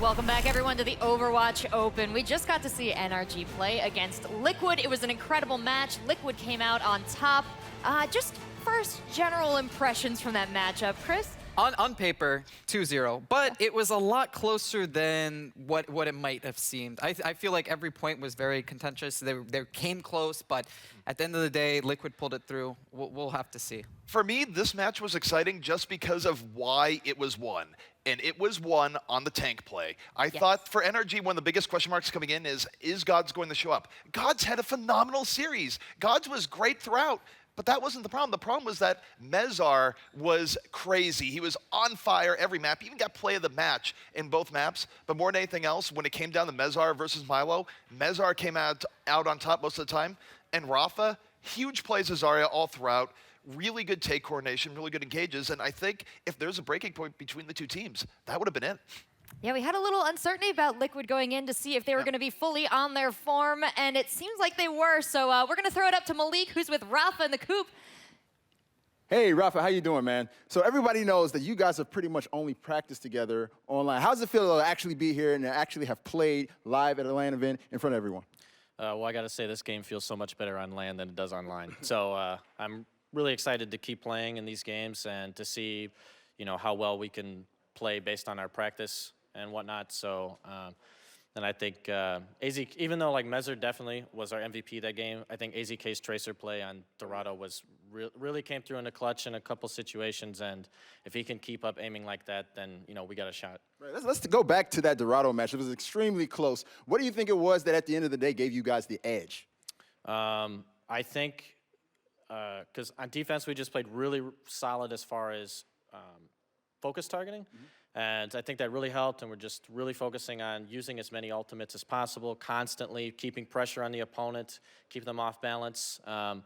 Welcome back, everyone, to the Overwatch Open. We just got to see NRG play against Liquid. It was an incredible match. Liquid came out on top. Just first general impressions from that matchup. Chris? On paper, 2-0, but it was a lot closer than what it might have seemed. I feel like every point was very contentious. They came close, but at the end of the day, Liquid pulled it through. We'll have to see. For me, this match was exciting just because of why it was won. And it was won on the tank play. I thought for NRG, one of the biggest question marks coming in is Gods going to show up? Gods had a phenomenal series. Gods was great throughout. But that wasn't the problem. The problem was that Mezar was crazy. He was on fire every map. He even got play of the match in both maps. But more than anything else, when it came down to Mezar versus Milo, Mezar came out on top most of the time. And Rafa, huge plays as Zarya all throughout. Really good take coordination, really good engages. And I think if there's a breaking point between the two teams, that would have been it. Yeah, we had a little uncertainty about Liquid going in to see if they were going to be fully on their form, and it seems like they were. So we're going to throw it up to Malik, who's with Rafa in the coop. Hey, Rafa, how you doing, man? So everybody knows that you guys have pretty much only practiced together online. How does it feel to actually be here and to actually have played live at a LAN event in front of everyone? Well, I got to say, this game feels so much better on LAN than it does online. So I'm really excited to keep playing in these games and to see, how well we can play based on our practice and whatnot. So, and I think AZ, even though like Mezar definitely was our MVP that game, I think AZK's Tracer play on Dorado was really came through in the clutch in a couple situations. And if he can keep up aiming like that, then we got a shot. Right, let's go back to that Dorado match. It was extremely close. What do you think it was that at the end of the day gave you guys the edge? I think because on defense we just played really solid as far as focus targeting. And I think that really helped, and we're just really focusing on using as many ultimates as possible, constantly keeping pressure on the opponent, keeping them off balance. And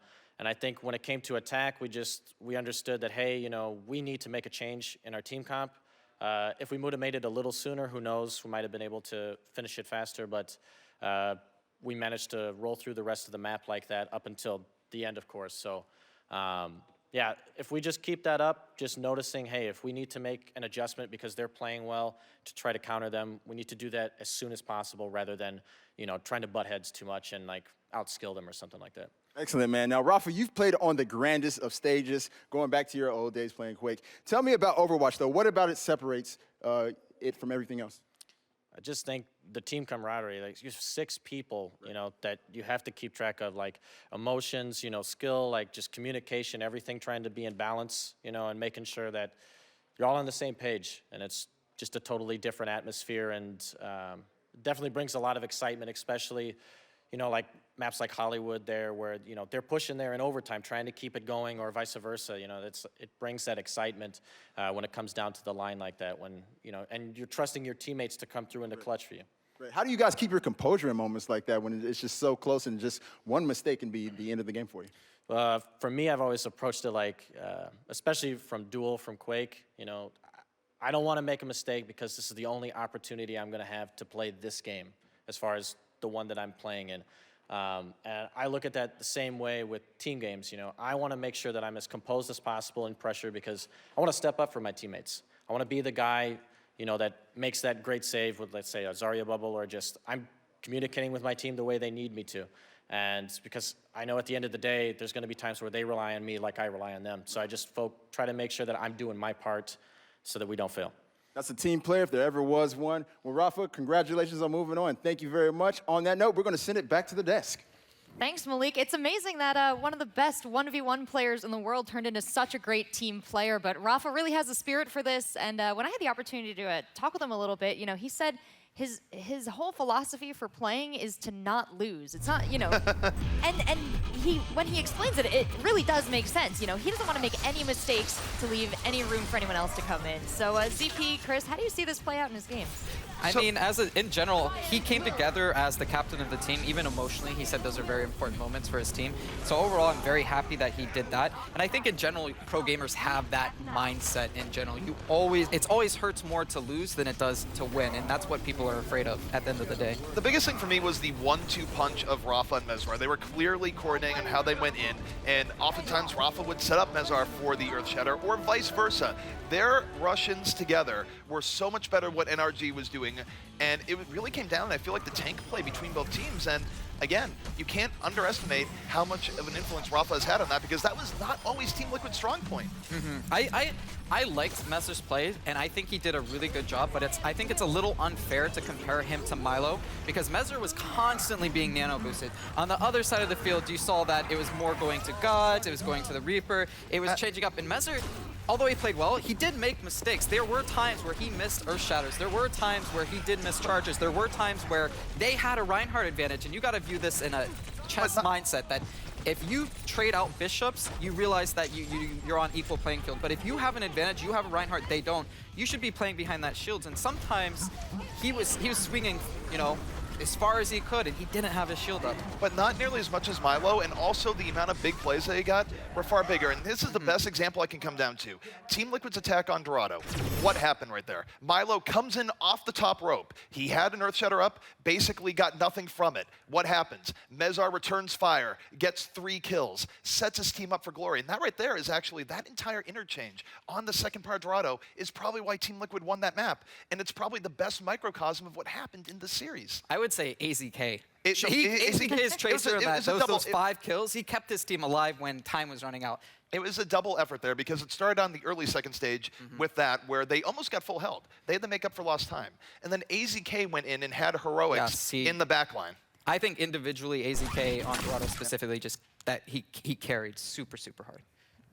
I think when it came to attack, we understood that, hey, we need to make a change in our team comp. If we would have made it a little sooner, who knows, we might have been able to finish it faster, but we managed to roll through the rest of the map like that up until the end, of course. So, yeah, if we just keep that up, just noticing, hey, if we need to make an adjustment because they're playing well to try to counter them, we need to do that as soon as possible rather than, trying to butt heads too much and like outskill them or something like that. Excellent, man. Now, Rafa, you've played on the grandest of stages, going back to your old days playing Quake. Tell me about Overwatch, though. What about it separates it from everything else? I just think the team camaraderie, like you're 6 people, that you have to keep track of, like emotions, skill, like just communication, everything trying to be in balance, and making sure that you're all on the same page. And it's just a totally different atmosphere, and definitely brings a lot of excitement, especially, like maps like Hollywood there where, they're pushing there in overtime, trying to keep it going, or vice versa. It brings that excitement when it comes down to the line like that, when, and you're trusting your teammates to come through in the clutch for you. Right. How do you guys keep your composure in moments like that when it's just so close and just one mistake can be the end of the game for you? For me, I've always approached it like, especially from Duel, from Quake, I don't want to make a mistake because this is the only opportunity I'm going to have to play this game as far as the one that I'm playing in. And I look at that the same way with team games. I want to make sure that I'm as composed as possible in pressure because I want to step up for my teammates. I want to be the guy, that makes that great save with, let's say, a Zarya bubble, or just I'm communicating with my team the way they need me to. And because I know at the end of the day, there's going to be times where they rely on me like I rely on them. So I just try to make sure that I'm doing my part so that we don't fail. That's a team player if there ever was one. Well, Rafa, congratulations on moving on. Thank you very much. On that note, we're going to send it back to the desk. Thanks, Malik. It's amazing that one of the best 1v1 players in the world turned into such a great team player, but Rafa really has a spirit for this, and when I had the opportunity to talk with him a little bit, he said his whole philosophy for playing is to not lose. It's not, and when he explains it, it really does make sense. He doesn't want to make any mistakes to leave any room for anyone else to come in. So ZP, Chris, how do you see this play out in his games? I mean, in general, he came together as the captain of the team, even emotionally. He said those are very important moments for his team. So overall, I'm very happy that he did that. And I think in general, pro gamers have that mindset in general. It always hurts more to lose than it does to win, and that's what people are afraid of at the end of the day. The biggest thing for me was the 1-2 punch of Rafa and Mezar. They were clearly coordinating on how they went in, and oftentimes Rafa would set up Mezar for the Earthshatter, or vice versa. Their Russians together were so much better what NRG was doing doing. And it really came down, I feel like, the tank play between both teams. And again, you can't underestimate how much of an influence Rafa has had on that, because that was not always Team Liquid's strong point. I liked Mezer's play, and I think he did a really good job, but I think it's a little unfair to compare him to Milo, because Mezer was constantly being nano boosted. On the other side of the field, you saw that it was more going to Gods, it was going to the Reaper, it was changing up, and Mezer, although he played well, he did make mistakes. There were times where he missed Earth Shatters. There were times where he did miss charges. There were times where they had a Reinhardt advantage, and you got to view this in a chess mindset that if you trade out bishops, you realize that you're on equal playing field. But if you have an advantage, you have a Reinhardt, they don't, you should be playing behind that shields. And sometimes he was swinging, you know, as far as he could, and he didn't have his shield up. But not nearly as much as Milo, and also the amount of big plays that he got were far bigger. And this is the best example I can come down to. Team Liquid's attack on Dorado. What happened right there? Milo comes in off the top rope. He had an Earthshatter up, basically got nothing from it. What happens? Mezar returns fire, gets 3 kills, sets his team up for glory. And that right there is actually, that entire interchange on the second part of Dorado is probably why Team Liquid won that map. And it's probably the best microcosm of what happened in the series. I would say AZK. AZK's tracer in that, those 5 kills, he kept his team alive when time was running out. It was a double effort there, because it started on the early second stage with that, where they almost got full health. They had to make up for lost time. And then AZK went in and had heroics in the backline. I think individually, AZK on Dorado specifically, just that he carried super, super hard.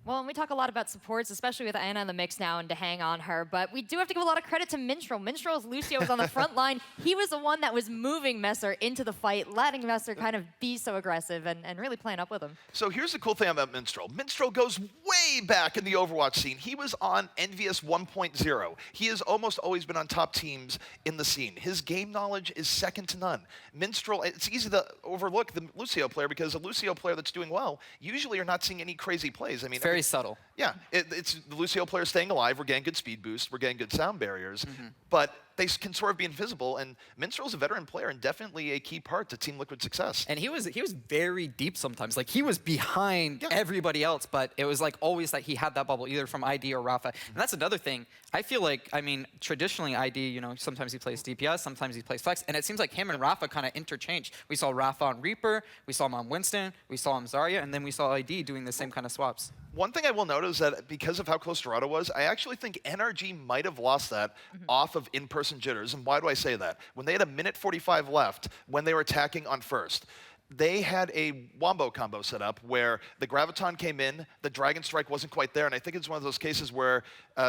Well, and we talk a lot about supports, especially with Anna in the mix now and to hang on her, but we do have to give a lot of credit to Minstrel. Minstrel's Lucio was on the front line. He was the one that was moving Messer into the fight, letting Messer kind of be so aggressive and really playing up with him. So here's the cool thing about Minstrel. Minstrel goes way back in the Overwatch scene. He was on EnvyUs 1.0. He has almost always been on top teams in the scene. His game knowledge is second to none. Minstrel, it's easy to overlook the Lucio player, because a Lucio player that's doing well, usually you're not seeing any crazy plays. I mean, very subtle. Yeah, it's the Lucio player staying alive. We're getting good speed boost. We're getting good sound barriers. But they can sort of be invisible. And Minstrel's a veteran player and definitely a key part to Team Liquid's success. And he was very deep sometimes. Like, he was behind everybody else, but it was like always that he had that bubble, either from ID or Rafa. And that's another thing. I feel like, I mean, traditionally ID, you know, sometimes he plays DPS, sometimes he plays Flex, and it seems like him and Rafa kind of interchange. We saw Rafa on Reaper, we saw him on Winston, we saw him Zarya, and then we saw ID doing the same kind of swaps. One thing I will note is that because of how close Dorado was, I actually think NRG might have lost that off of in-person jitters. And why do I say that? When they had a minute 45 left, when they were attacking on first, they had a wombo combo set up where the Graviton came in, the Dragon Strike wasn't quite there, and I think it's one of those cases where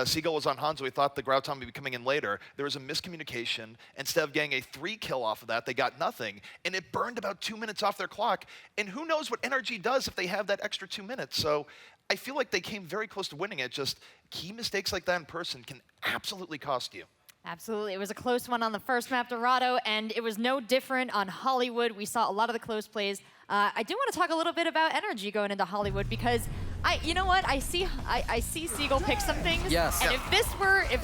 Seagull was on Hanzo, he thought the Graviton would be coming in later. There was a miscommunication. Instead of getting a 3 kill off of that, they got nothing, and it burned about 2 minutes off their clock, and who knows what NRG does if they have that extra 2 minutes. So I feel like they came very close to winning it, just key mistakes like that in person can absolutely cost you. Absolutely. It was a close one on the first map, Dorado, and it was no different on Hollywood. We saw a lot of the close plays. I do want to talk a little bit about energy going into Hollywood, because you know what? I see Seagull pick some things. Yes. And if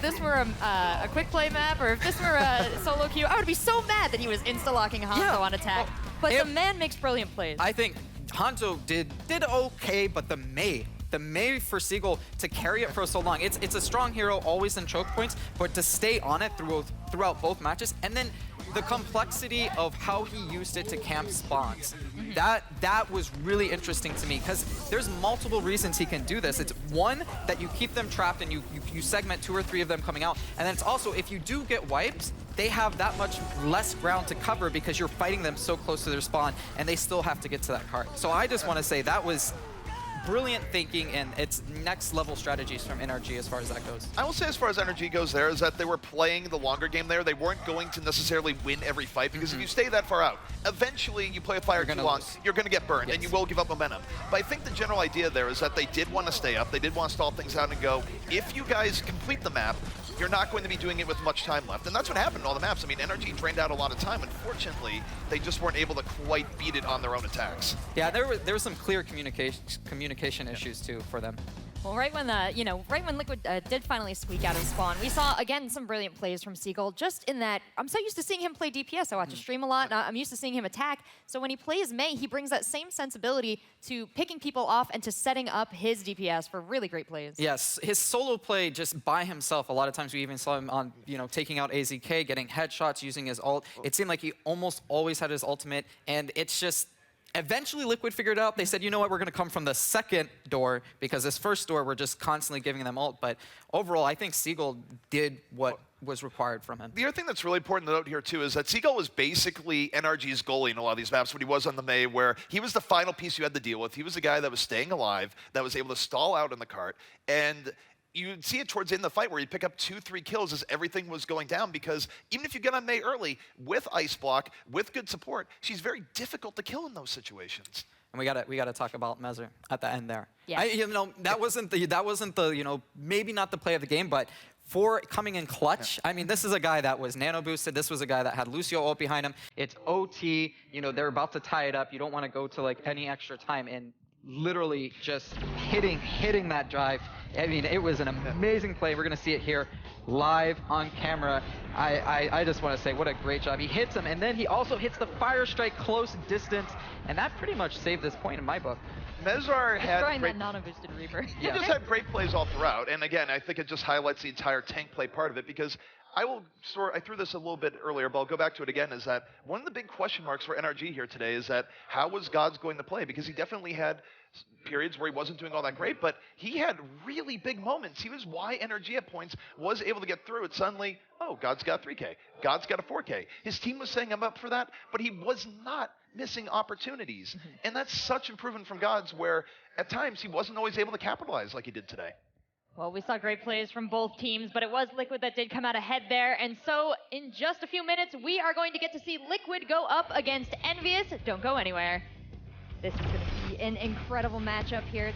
this were a quick play map, or if this were a solo queue, I would be so mad that he was insta-locking Hanzo on attack. But the man makes brilliant plays. I think Hanzo did okay, but the Mei for Seagull to carry it for so long. It's a strong hero, always in choke points, but to stay on it throughout both matches, and then the complexity of how he used it to camp spawns. That was really interesting to me, because there's multiple reasons he can do this. It's one, that you keep them trapped and you segment 2 or 3 of them coming out, and then it's also, if you do get wipes, they have that much less ground to cover because you're fighting them so close to their spawn, and they still have to get to that cart. So I just want to say that was brilliant thinking, and it's next level strategies from NRG as far as that goes. I will say, as far as NRG goes there, is that they were playing the longer game there. They weren't going to necessarily win every fight, because if you stay that far out, eventually you play a fire too long, you're going to get burned, and you will give up momentum. But I think the general idea there is that they did want to stay up. They did want to stall things out and go, if you guys complete the map, you're not going to be doing it with much time left. And that's what happened in all the maps. I mean, NRG drained out a lot of time. Unfortunately, they just weren't able to quite beat it on their own attacks. Yeah, there were some clear communication issues too for them. Well, right when right when Liquid did finally squeak out of spawn, we saw again some brilliant plays from Seagull. Just in that, I'm so used to seeing him play DPS. I watch his stream a lot. And I'm used to seeing him attack. So when he plays Mei, he brings that same sensibility to picking people off and to setting up his DPS for really great plays. Yes, his solo play just by himself. A lot of times we even saw him on, taking out AZK, getting headshots, using his ult. It seemed like he almost always had his ultimate, and it's just. Eventually, Liquid figured out. They said, you know what, we're going to come from the second door because this first door, we're just constantly giving them ult. But overall, I think Seagull did what was required from him. The other thing that's really important to note here, too, is that Seagull was basically NRG's goalie in a lot of these maps when he was on the Mei, where he was the final piece you had to deal with. He was the guy that was staying alive, that was able to stall out in the cart. And you'd see it towards the end of the fight where you'd pick up 2-3 kills as everything was going down, because even if you get on Mei early with Ice Block, with good support, she's very difficult to kill in those situations. And we gotta talk about Mezzer at the end there. Yeah. That wasn't the maybe not the play of the game, but for coming in clutch, I mean, this is a guy that was nano boosted. This was a guy that had Lucio ult behind him. It's OT. They're about to tie it up. You don't want to go to like any extra time, and literally just hitting that drive. I mean, it was an amazing play. We're going to see it here live on camera. I just want to say what a great job. He hits him, and then he also hits the fire strike close distance, and that pretty much saved this point in my book. Mezzer had Destroying great, that nano-boosted Reaper. he just had great plays all throughout. And again, I think it just highlights the entire tank play part of it, because I threw this a little bit earlier, but I'll go back to it again, is that one of the big question marks for NRG here today is that how was Gods going to play? Because he definitely had periods where he wasn't doing all that great, but he had really big moments. He was why NRG at points was able to get through it. Suddenly, oh, God's got 3K. God's got a 4K. His team was setting him up for that, but he was not missing opportunities. And that's such improvement from Gods, where at times he wasn't always able to capitalize like he did today. Well, we saw great plays from both teams, but it was Liquid that did come out ahead there. And so in just a few minutes, we are going to get to see Liquid go up against EnvyUs. Don't go anywhere. This is going to be an incredible matchup here.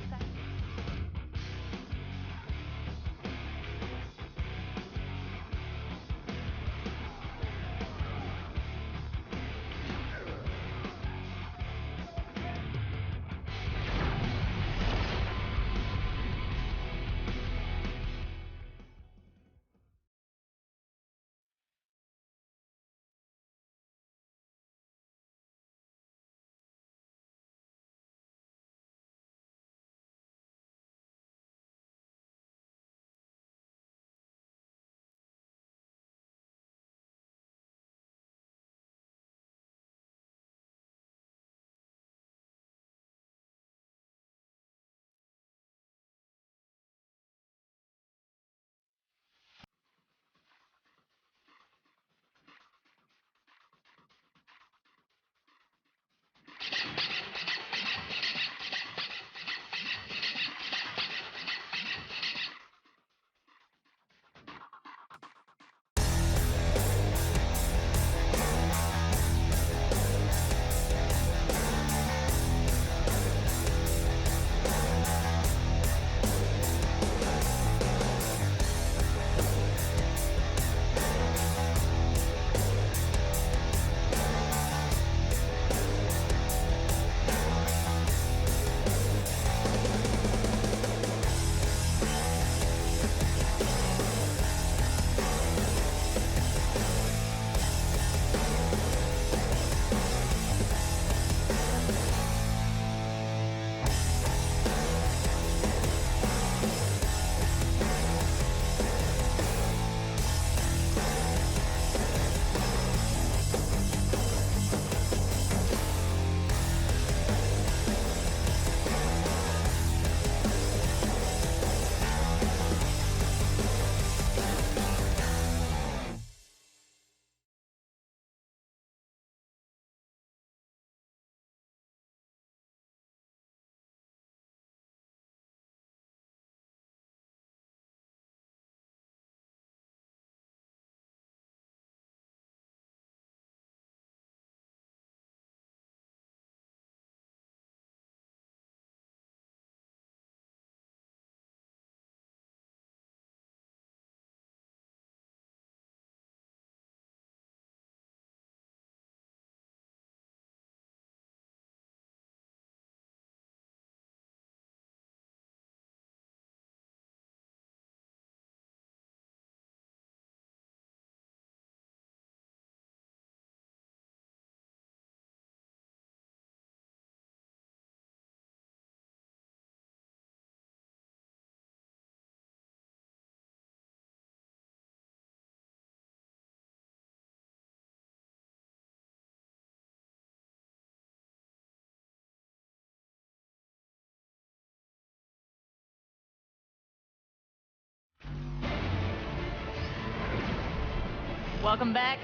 Welcome back.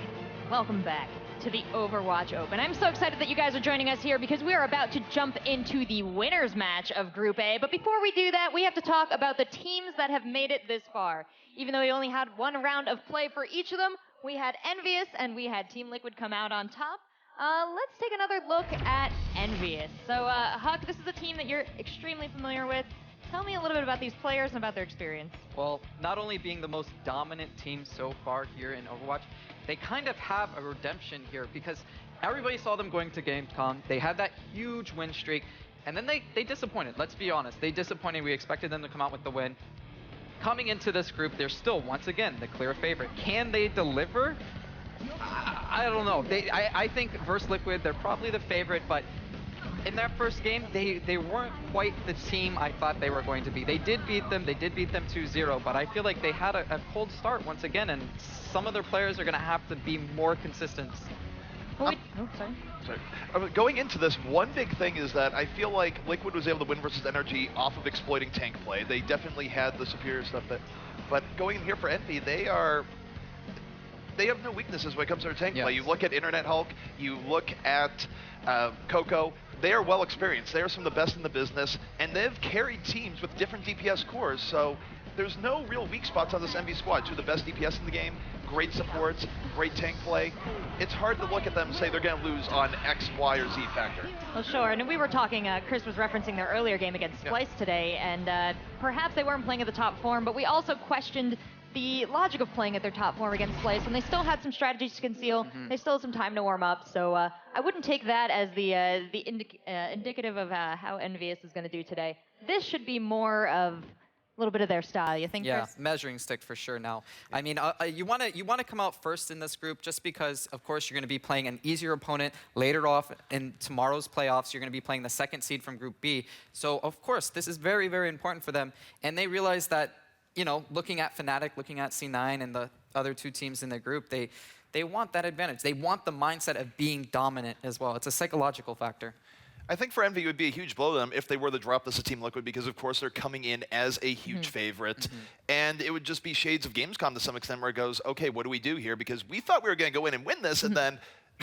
Welcome back to the Overwatch Open. I'm so excited that you guys are joining us here because we are about to jump into the winners match of Group A. But before we do that, we have to talk about the teams that have made it this far. Even though we only had one round of play for each of them, we had EnvyUs and we had Team Liquid come out on top. Let's take another look at EnvyUs. So, Huck, this is a team that you're extremely familiar with. Tell me a little bit about these players and about their experience. Well, not only being the most dominant team so far here in Overwatch, they kind of have a redemption here because everybody saw them going to Gamescom. They had that huge win streak, and then they disappointed. Let's be honest. They disappointed. We expected them to come out with the win. Coming into this group, they're still, once again, the clear favorite. Can they deliver? I don't know. I think versus Liquid, they're probably the favorite, but in that first game, they weren't quite the team I thought they were going to be. They did beat them 2-0, but I feel like they had a cold start once again, and some of their players are going to have to be more consistent. Sorry. Going into this, one big thing is that I feel like Liquid was able to win versus Energy off of exploiting tank play. They definitely had the superior stuff, but going in here for Envy, they have no weaknesses when it comes to their tank play. You look at Internet Hulk, you look at Coco. They are well experienced. They are some of the best in the business, and they've carried teams with different DPS cores, so there's no real weak spots on this Envy squad. Two of the best DPS in the game, great supports, great tank play. It's hard to look at them and say they're going to lose on X, Y, or Z factor. Well, sure, and we were talking, Chris was referencing their earlier game against Splyce today, and perhaps they weren't playing at the top form, but we also questioned the logic of playing at their top form against Splyce, and they still had some strategies to conceal. They still had some time to warm up, so I wouldn't take that as the indicative of how EnvyUs is going to do today. This should be more of a little bit of their style. You think? Yeah, Chris? measuring stick for sure. Now, I mean, you want to come out first in this group just because, of course, you're going to be playing an easier opponent later off in tomorrow's playoffs. You're going to be playing the second seed from Group B. So, of course, this is very, very important for them, and they realize that. You know, looking at Fnatic, looking at C9 and the other two teams in their group, they want that advantage. They want the mindset of being dominant as well. It's a psychological factor. I think for Envy, it would be a huge blow to them if they were to drop this to Team Liquid because, of course, they're coming in as a huge favorite. And it would just be shades of Gamescom to some extent where it goes, okay, what do we do here? Because we thought we were going to go in and win this, and then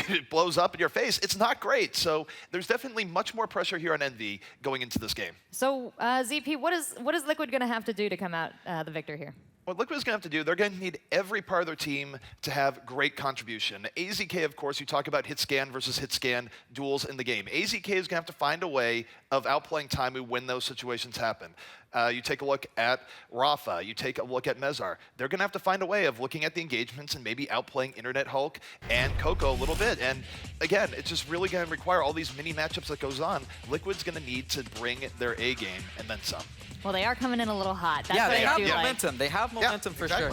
it blows up in your face. It's not great. So there's definitely much more pressure here on Envy going into this game. So, ZP, what is Liquid going to have to do to come out the victor here? What Liquid's going to have to do, they're going to need every part of their team to have great contribution. AZK, of course, you talk about hit scan versus hit scan duels in the game. AZK is going to have to find a way of outplaying Taimu when those situations happen. You take a look at Rafa, you take a look at Mezar. They're going to have to find a way of looking at the engagements and maybe outplaying Internet Hulk and Coco a little bit. And again, it's just really going to require all these mini matchups that goes on. Liquid's going to need to bring their A game and then some. Well, they are coming in a little hot. That's what they have I do momentum. like. They have momentum for sure.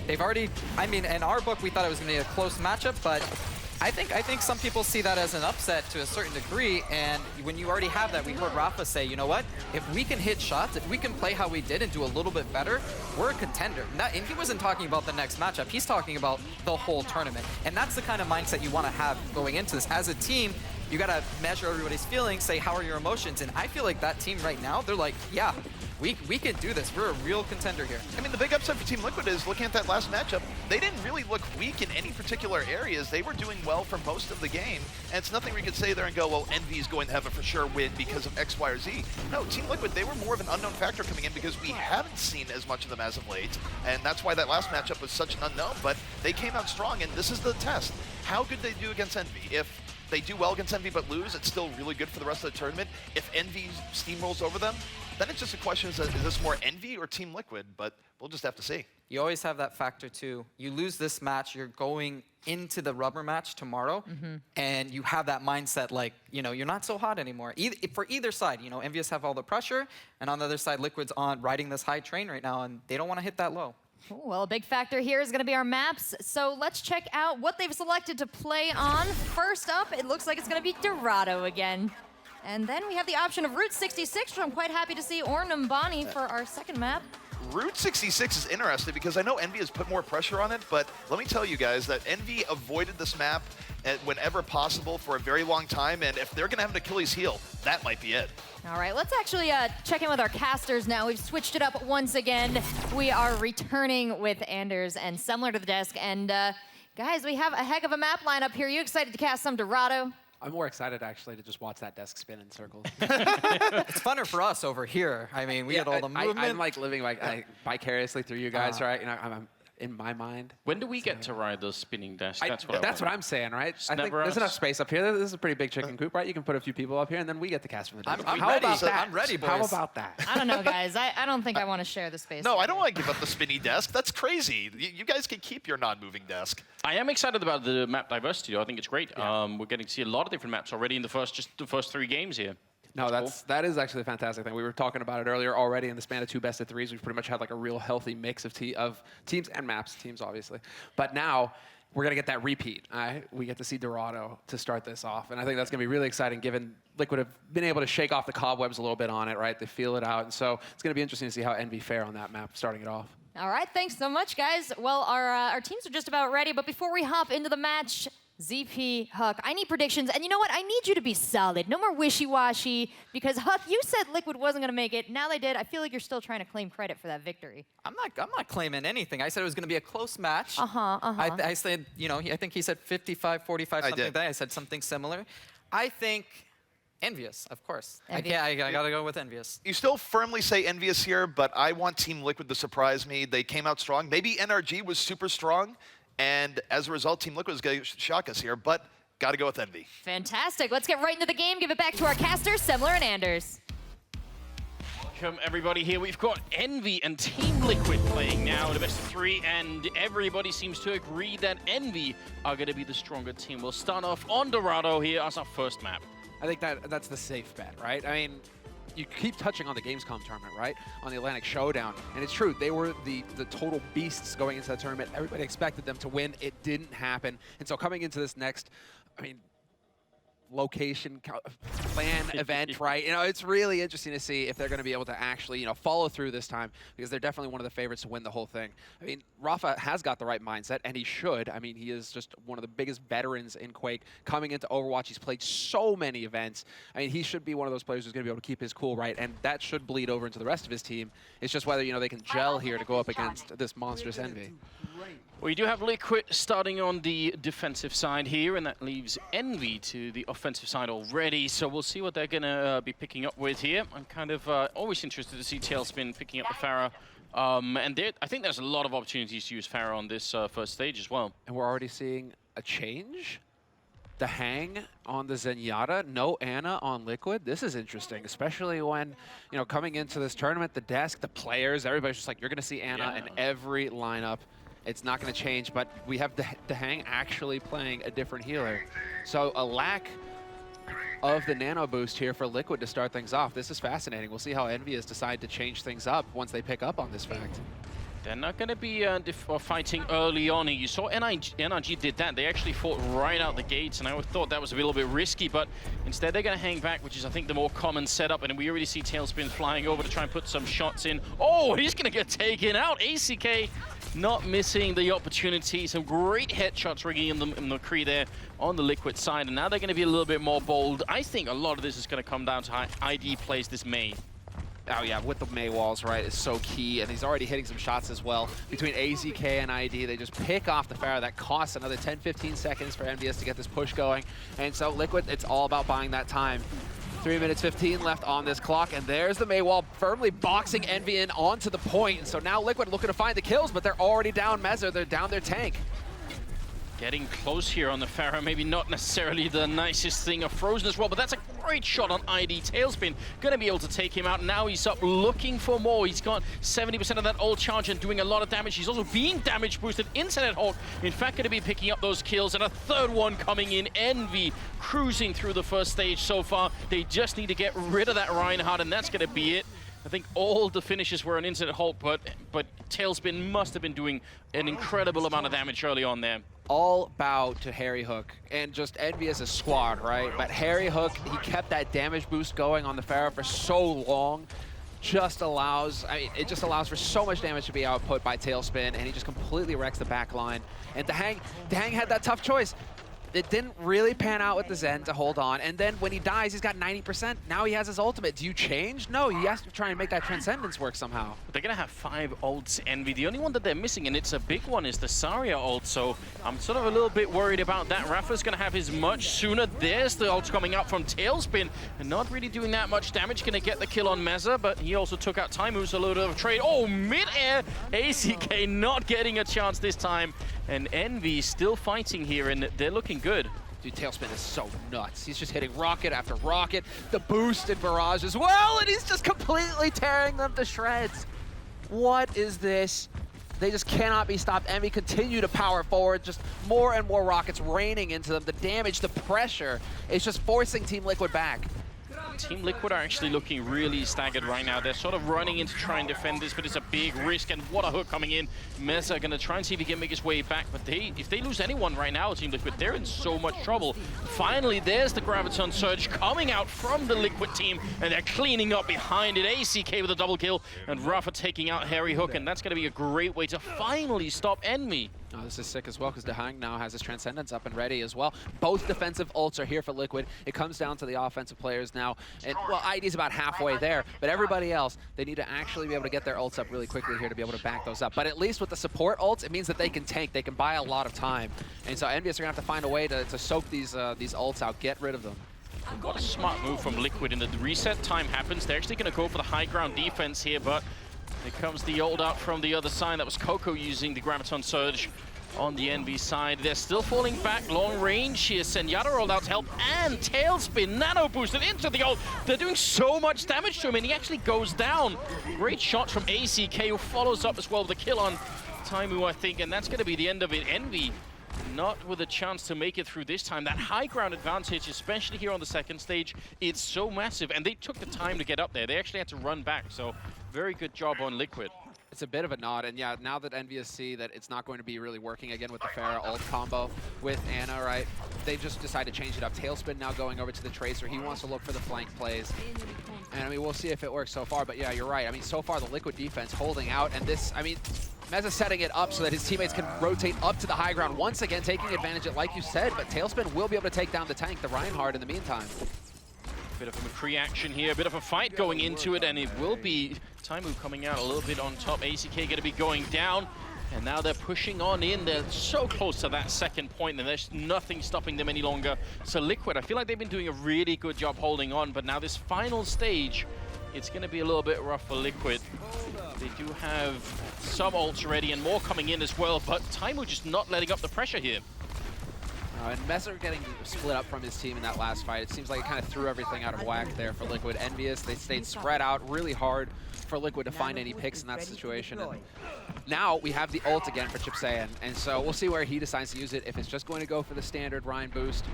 They've already, I mean, in our book, we thought it was going to be a close matchup, but I think some people see that as an upset to a certain degree, and when you already have that, we heard Rafa say, you know what, if we can hit shots, if we can play how we did and do a little bit better, we're a contender. And he wasn't talking about the next matchup, he's talking about the whole tournament. And that's the kind of mindset you want to have going into this. As a team, you got to measure everybody's feelings, say, how are your emotions? And I feel like that team right now, they're like, yeah, we can do this. We're a real contender here. I mean, the big upset for Team Liquid is looking at that last matchup, they didn't really look weak in any particular areas. They were doing well for most of the game, and it's nothing we could say there and go, well, Envy's going to have a for sure win because of X, Y, or Z. No, Team Liquid, they were more of an unknown factor coming in because we haven't seen as much of them as of late, and that's why that last matchup was such an unknown, but they came out strong, and this is the test. How good they do against Envy. If they do well against Envy but lose, it's still really good for the rest of the tournament. If Envy steamrolls over them, then it's just a question, is this more Envy or Team Liquid? But we'll just have to see. You always have that factor too. You lose this match, you're going into the rubber match tomorrow, and you have that mindset like, you know, you're not so hot anymore. For either side, you know, EnvyUs have all the pressure, and on the other side, Liquid's on riding this high train right now, and they don't want to hit that low. Well, a big factor here is going to be our maps. So let's check out what they've selected to play on. First up, it looks like it's going to be Dorado again. And then we have the option of Route 66, which I'm quite happy to see, or Numbani for our second map. Route 66 is interesting because I know Envy has put more pressure on it, but let me tell you guys that Envy avoided this map whenever possible for a very long time, and if they're going to have an Achilles heel, that might be it. All right, let's actually check in with our casters now. We've switched it up once again. We are returning with Anders and Semmler to the desk, and Guys, we have a heck of a map lineup here. You excited to cast some Dorado? I'm more excited actually to just watch that desk spin in circles. It's funner for us over here. I mean, we had all the movement. I'm like living vicariously through you guys, right? You know, I'm in my mind. When do we get to ride those spinning desks? That's what what I'm saying, right? I think never there's us. enough space up here. This is a pretty big chicken coop, right? You can put a few people up here, and then we get to cast from the desk. I'm How ready. about that? I'm ready, boys. How about that? I don't know, guys. I don't think I want to share the space. No, with I don't you. want to give up the spinny desk. That's crazy. You guys can keep your non-moving desk. I am excited about the map diversity. I think it's great. We're getting to see a lot of different maps already in the first 3 games here. No, that is actually a fantastic thing. We were talking about it earlier already in the span of 2 best of 3s. We've pretty much had like a real healthy mix of teams and maps, teams obviously. But now we're gonna get that repeat. We get to see Dorado to start this off, and I think that's gonna be really exciting. Given Liquid have been able to shake off the cobwebs a little bit on it, right? They feel it out, and so it's gonna be interesting to see how Envy fare on that map starting it off. All right, thanks so much, guys. Well, our teams are just about ready, but before we hop into the match, ZP, Huck, I need predictions, and you know what? I need you to be solid. No more wishy-washy, because Huck, you said Liquid wasn't gonna make it. Now they did. I feel like you're still trying to claim credit for that victory. I'm not claiming anything. I said it was going to be a close match. I said, you know, I think he said 55-45, something like that. I said something similar. I think EnvyUs, of course. I got to go with EnvyUs. You still firmly say EnvyUs here, but I want Team Liquid to surprise me. They came out strong. Maybe NRG was super strong, and as a result, Team Liquid is going to shock us here, but got to go with Envy. Fantastic. Let's get right into the game. Give it back to our casters, Semmler and Anders. Welcome everybody here. We've got Envy and Team Liquid playing now in the best of 3, and everybody seems to agree that Envy are going to be the stronger team. We'll start off on Dorado here as our first map. I think that's the safe bet, right? I mean, you keep touching on the Gamescom tournament, right? On the Atlantic Showdown. And it's true, they were the total beasts going into that tournament. Everybody expected them to win. It didn't happen. And so coming into this next, I mean, location, plan, event, right? You know, it's really interesting to see if they're going to be able to actually, you know, follow through this time, because they're definitely one of the favorites to win the whole thing. I mean, Rafa has got the right mindset, and he should. I mean, he is just one of the biggest veterans in Quake. Coming into Overwatch, he's played so many events. I mean, he should be one of those players who's going to be able to keep his cool, right? And that should bleed over into the rest of his team. It's just whether, you know, they can gel here to go up against this monstrous Envy. We do have Liquid starting on the defensive side here, and that leaves Envy to the offensive side already. So we'll see what they're going to be picking up with here. I'm kind of always interested to see Tailspin picking up the Pharah. And I think there's a lot of opportunities to use Pharah on this first stage as well. And we're already seeing a change. The hang on the Zenyatta, no Ana on Liquid. This is interesting, especially when, you know, coming into this tournament, the desk, the players, everybody's just like, you're going to see Ana in every lineup. It's not going to change, but we have the hang actually playing a different healer. So a lack of the nano boost here for Liquid to start things off. This is fascinating. We'll see how EnvyUs decide to change things up once they pick up on this fact. They're not going to be fighting early on. You saw NRG did that. They actually fought right out the gates, and I thought that was a little bit risky, but instead they're going to hang back, which is, I think, the more common setup, and we already see Tailspin flying over to try and put some shots in. Oh, he's going to get taken out. ACK not missing the opportunity. Some great headshots rigging in the McCree there on the Liquid side, and now they're going to be a little bit more bold. I think a lot of this is going to come down to how ID plays this May. Oh yeah, with the May walls, right, is so key, and he's already hitting some shots as well. Between AZK and ID, they just pick off the Pharah. That costs another 10-15 seconds for EnvyUs to get this push going. And so Liquid, it's all about buying that time. 3 minutes 15 left on this clock, and there's the May wall firmly boxing Envy in onto the point. And so now Liquid looking to find the kills, but they're already down Mezzer, they're down their tank. Getting close here on the Pharah, maybe not necessarily the nicest thing. A Frozen as well, but that's a great shot on ID. Tailspin gonna be able to take him out. Now he's up looking for more. He's got 70% of that ult charge and doing a lot of damage. He's also being damage boosted. Internet Hulk, in fact, gonna be picking up those kills, and a third one coming in. Envy cruising through the first stage so far. They just need to get rid of that Reinhardt, and that's gonna be it. I think all the finishes were an Internet Hulk, but Tailspin must have been doing an incredible amount of damage early on there. All bow to Harry Hook, and just Envy as a squad, right? But Harry Hook, he kept that damage boost going on the Pharah for so long. Just allows, I mean, it just allows for so much damage to be output by Tailspin, and he just completely wrecks the back line. And the Hang had that tough choice. It didn't really pan out with the Zen to hold on, and then when he dies, he's got 90%. Now he has his ultimate. Do you change? No, he has to try and make that Transcendence work somehow. They're going to have 5 ults, Envy. The only one that they're missing, and it's a big one, is the Zarya ult, so I'm sort of a little bit worried about that. Rafa's going to have his much sooner. There's the ult coming out from Tailspin, and not really doing that much damage. Going to get the kill on Meza, but he also took out Taimu's a load of trade. Oh, mid-air! ACK not getting a chance this time, and Envy still fighting here, and they're looking good. Dude, Tailspin is so nuts. He's just hitting rocket after rocket. The boost and barrage as well, and he's just completely tearing them to shreds. What is this? They just cannot be stopped. Envy continue to power forward, just more and more rockets raining into them. The damage, the pressure is just forcing Team Liquid back. Team Liquid are actually looking really staggered right now. They're sort of running in to try and defend this, but it's a big risk, and what a hook coming in. Meza gonna try and see if he can make his way back, but if they lose anyone right now, Team Liquid, they're in so much trouble. Finally, there's the Graviton Surge coming out from the Liquid team, and they're cleaning up behind it. ACK with a double kill, and Rafa taking out Harry Hook, and that's gonna be a great way to finally stop Envy. Oh, this is sick as well, because Dehang now has his Transcendence up and ready as well. Both defensive ults are here for Liquid. It comes down to the offensive players now. And, well, ID's about halfway there, but everybody else, they need to actually be able to get their ults up really quickly here to be able to back those up. But at least with the support ults, it means that they can tank. They can buy a lot of time. And so EnvyUs are going to have to find a way to soak these ults out, get rid of them. What a smart move from Liquid, and the reset time happens. They're actually going to go for the high ground defense here, but here comes the ult out from the other side. That was Coco using the Graviton Surge on the Envy side. They're still falling back long range here. Zenyatta rolled out to help, and Tailspin nano boosted into the ult. They're doing so much damage to him, and he actually goes down. Great shot from ACK, who follows up as well with a kill on Taimu, I think, and that's going to be the end of it. Envy not with a chance to make it through this time. That high ground advantage, especially here on the second stage, it's so massive, and they took the time to get up there. They actually had to run back, so very good job on Liquid. It's a bit of a nod, and yeah, now that EnvyUs see that it's not going to be really working again with the Pharah ult combo with Ana, right? They just decide to change it up. Tailspin now going over to the Tracer. He wants to look for the flank plays. And I mean, we'll see if it works so far, but yeah, you're right. I mean, so far the Liquid defense holding out, and this, I mean, Meza setting it up so that his teammates can rotate up to the high ground, once again taking advantage of it, like you said, but Tailspin will be able to take down the tank, the Reinhardt, in the meantime. Bit of a McCree action here, a bit of a fight going into it, and it will be Taimu coming out a little bit on top. ACK going to be going down, and now they're pushing on in. They're so close to that second point, and there's nothing stopping them any longer. So Liquid, I feel like they've been doing a really good job holding on, but now this final stage, it's going to be a little bit rough for Liquid. They do have some ults ready and more coming in as well, but Taimu just not letting up the pressure here. And Messer getting split up from his team in that last fight. It seems like it kind of threw everything out of whack there for Liquid. EnvyUs, they stayed spread out really hard for Liquid to find any picks in that situation. And now we have the ult again for Chipsayan, and so we'll see where he decides to use it, if it's just going to go for the standard Rein boost,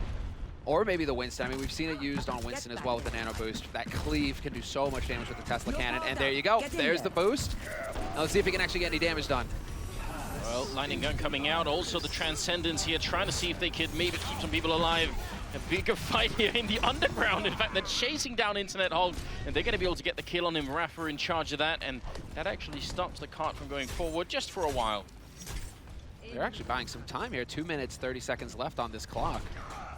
or maybe the Winston. I mean, we've seen it used on Winston as well with the nano boost. That cleave can do so much damage with the Tesla cannon, and there you go. There's the boost. Now let's see if he can actually get any damage done. Well, lightning gun coming out, also the Transcendence here, trying to see if they could maybe keep some people alive. A bigger fight here in the underground. In fact, they're chasing down Internet Hulk, and they're going to be able to get the kill on him. Rafa in charge of that, and that actually stops the cart from going forward just for a while. They're actually buying some time here. 2 minutes, 30 seconds left on this clock.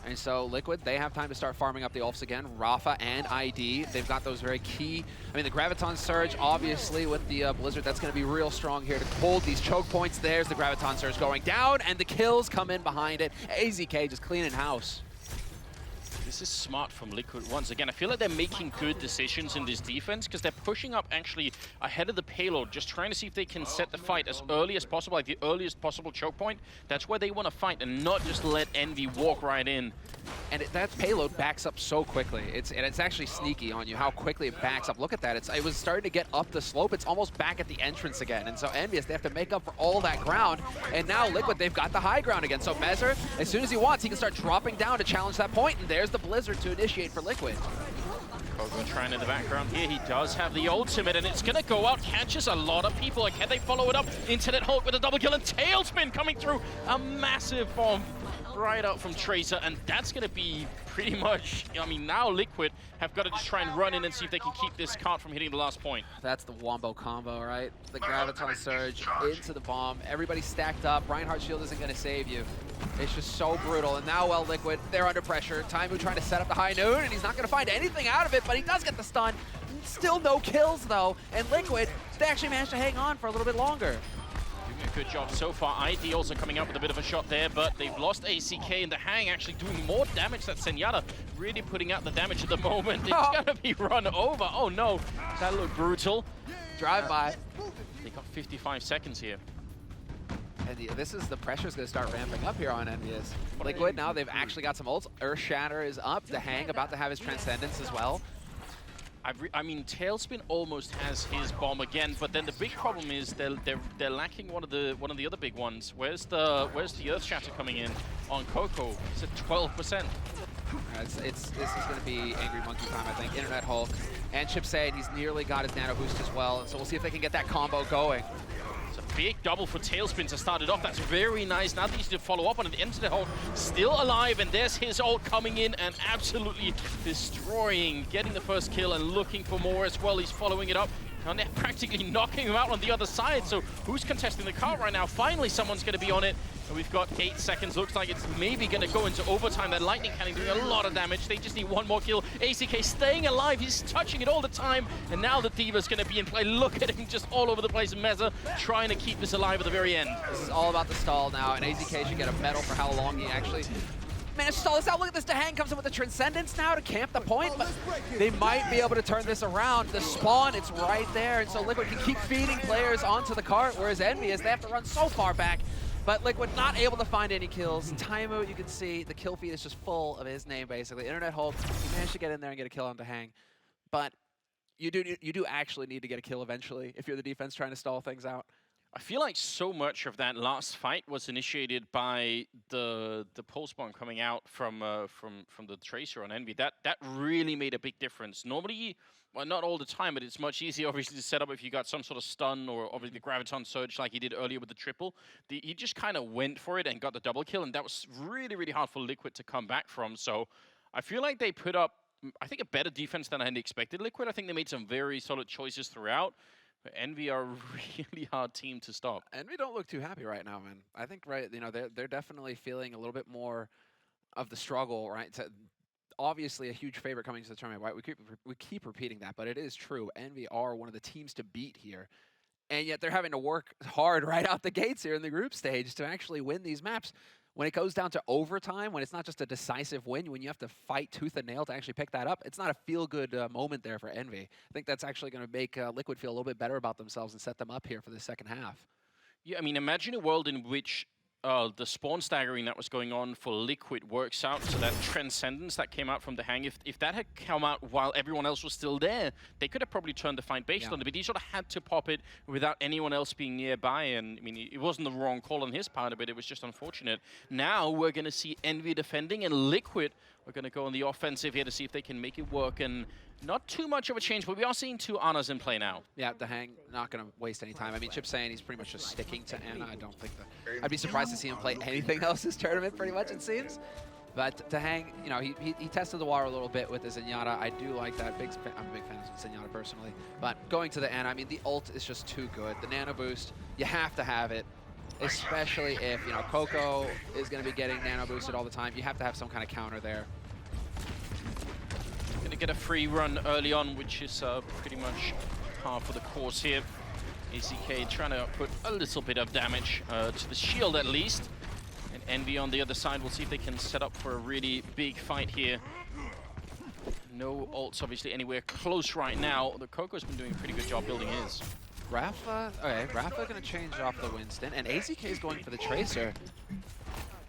And so Liquid, they have time to start farming up the ults again. Rafa and ID, they've got those very key. I mean, the Graviton Surge, obviously, with the Blizzard, that's going to be real strong here to hold these choke points. There's the Graviton Surge going down, and the kills come in behind it. AZK just cleaning house. This is smart from Liquid once again. I feel like they're making good decisions in this defense because they're pushing up actually ahead of the payload, just trying to see if they can set the fight as early as possible, like the earliest possible choke point. That's where they want to fight and not just let Envy walk right in. And that payload backs up so quickly. It's actually sneaky on you how quickly it backs up. Look at that. It was starting to get up the slope. It's almost back at the entrance again. And so EnvyUs, they have to make up for all that ground. And now Liquid, they've got the high ground again. So Mezzer, as soon as he wants, he can start dropping down to challenge that point. And there's the Blizzard to initiate for Liquid. Kogo trying in the background here. He does have the ultimate, and it's going to go out. Catches a lot of people. And can they follow it up? Internet Hulk with a double kill, and Tailspin coming through. A massive bomb right out from Tracer, and that's going to be pretty much, I mean, now Liquid have got to just try and run in and see if they can keep this cart from hitting the last point. That's the wombo combo, right? The Graviton Surge into the bomb. Everybody stacked up. Reinhardt's shield isn't going to save you. It's just so brutal. And now, well, Liquid, they're under pressure. Taimu trying to set up the high noon, and he's not going to find anything out of it, but he does get the stun. Still no kills, though. And Liquid, they actually managed to hang on for a little bit longer. Doing a good job so far. ID also coming up with a bit of a shot there, but they've lost ACK, and the Hang actually doing more damage than Zenyatta. Really putting out the damage at the moment. It's gonna be run over. Oh no, that looked brutal. Drive-by. They got 55 seconds here. And this is the pressure's going to start ramping up here on EnvyUs. Liquid, now they've actually got some ults. Earth Shatter is up. The Hang about to have his Transcendence as well. I mean, Tailspin almost has his bomb again, but then the big problem is they're lacking one of the other big ones. Where's the Earth Shatter coming in on Coco? It's at 12%. This is going to be Angry Monkey time, I think. Internet Hulk and Chip saying he's nearly got his Nano Boost as well, so we'll see if they can get that combo going. It's a big double for Tailspin to start it off. That's very nice. Now they need to follow up on it. The Internet Hulk still alive, and there's his ult coming in and absolutely destroying, getting the first kill and looking for more as well. He's following it up. And they're practically knocking him out on the other side. So who's contesting the cart right now? Finally, someone's going to be on it. And we've got 8 seconds. Looks like it's maybe going to go into overtime. That lightning cannon doing a lot of damage. They just need one more kill. ACK staying alive. He's touching it all the time. And now the Diva's going to be in play. Look at him just all over the place. Meza trying to keep this alive at the very end. This is all about the stall now. And AZK should get a medal for how long he actually managed to stall this out. Look at this. Dehang comes in with the Transcendence now to camp the point, but they might be able to turn this around. The spawn, it's right there, and so Liquid can keep feeding players onto the cart, whereas EnvyUs, they have to run so far back. But Liquid not able to find any kills. Taimu, you can see the kill feed is just full of his name, basically. Internet Hulk, he managed to get in there and get a kill on Dehang. But you do actually need to get a kill eventually if you're the defense trying to stall things out. I feel like so much of that last fight was initiated by the pulse bomb coming out from the Tracer on Envy. That really made a big difference. Normally, well, not all the time, but it's much easier, obviously, to set up if you got some sort of stun or obviously the Graviton Surge like he did earlier with the triple. He just kind of went for it and got the double kill, and that was really, really hard for Liquid to come back from. So I feel like they put up, I think, a better defense than I had expected. Liquid, I think they made some very solid choices throughout. But Envy are a really hard team to stop. Envy don't look too happy right now, man. I think, right, you know, they're definitely feeling a little bit more of the struggle, right? Obviously a huge favorite coming to the tournament, right? We keep repeating that, but it is true. Envy are one of the teams to beat here. And yet they're having to work hard right out the gates here in the group stage to actually win these maps. When it goes down to overtime, when it's not just a decisive win, when you have to fight tooth and nail to actually pick that up, it's not a feel-good moment there for Envy. I think that's actually going to make Liquid feel a little bit better about themselves and set them up here for the second half. Yeah, I mean, imagine a world in which the spawn staggering that was going on for Liquid works out, so that Transcendence that came out from the Hang, if that had come out while everyone else was still there, they could have probably turned the fight based on it, but he sort of had to pop it without anyone else being nearby, and I mean, it wasn't the wrong call on his part of it, it was just unfortunate. Now we're going to see Envy defending, and Liquid are going to go on the offensive here to see if they can make it work, and not too much of a change, but we are seeing 2 Anas in play now. Yeah, the Hang not going to waste any time. I mean, Chip's saying he's pretty much just sticking to Ana. I don't think that. I'd be surprised to see him play anything else this tournament, pretty much, it seems. But the Hang, you know, he tested the water a little bit with the Zenyatta. I do like that. I'm a big fan of Zenyatta personally. But going to the Ana, I mean, the ult is just too good. The Nano Boost, you have to have it. Especially if, you know, Coco is going to be getting Nano Boosted all the time. You have to have some kind of counter there. Gonna get a free run early on, which is pretty much par for the course here. ACK trying to put a little bit of damage to the shield at least. And Envy on the other side, we'll see if they can set up for a really big fight here. No ults obviously anywhere close right now. The Coco's been doing a pretty good job building his. Rafa, okay, Rafa gonna change off the Winston, and AZK is going for the Tracer.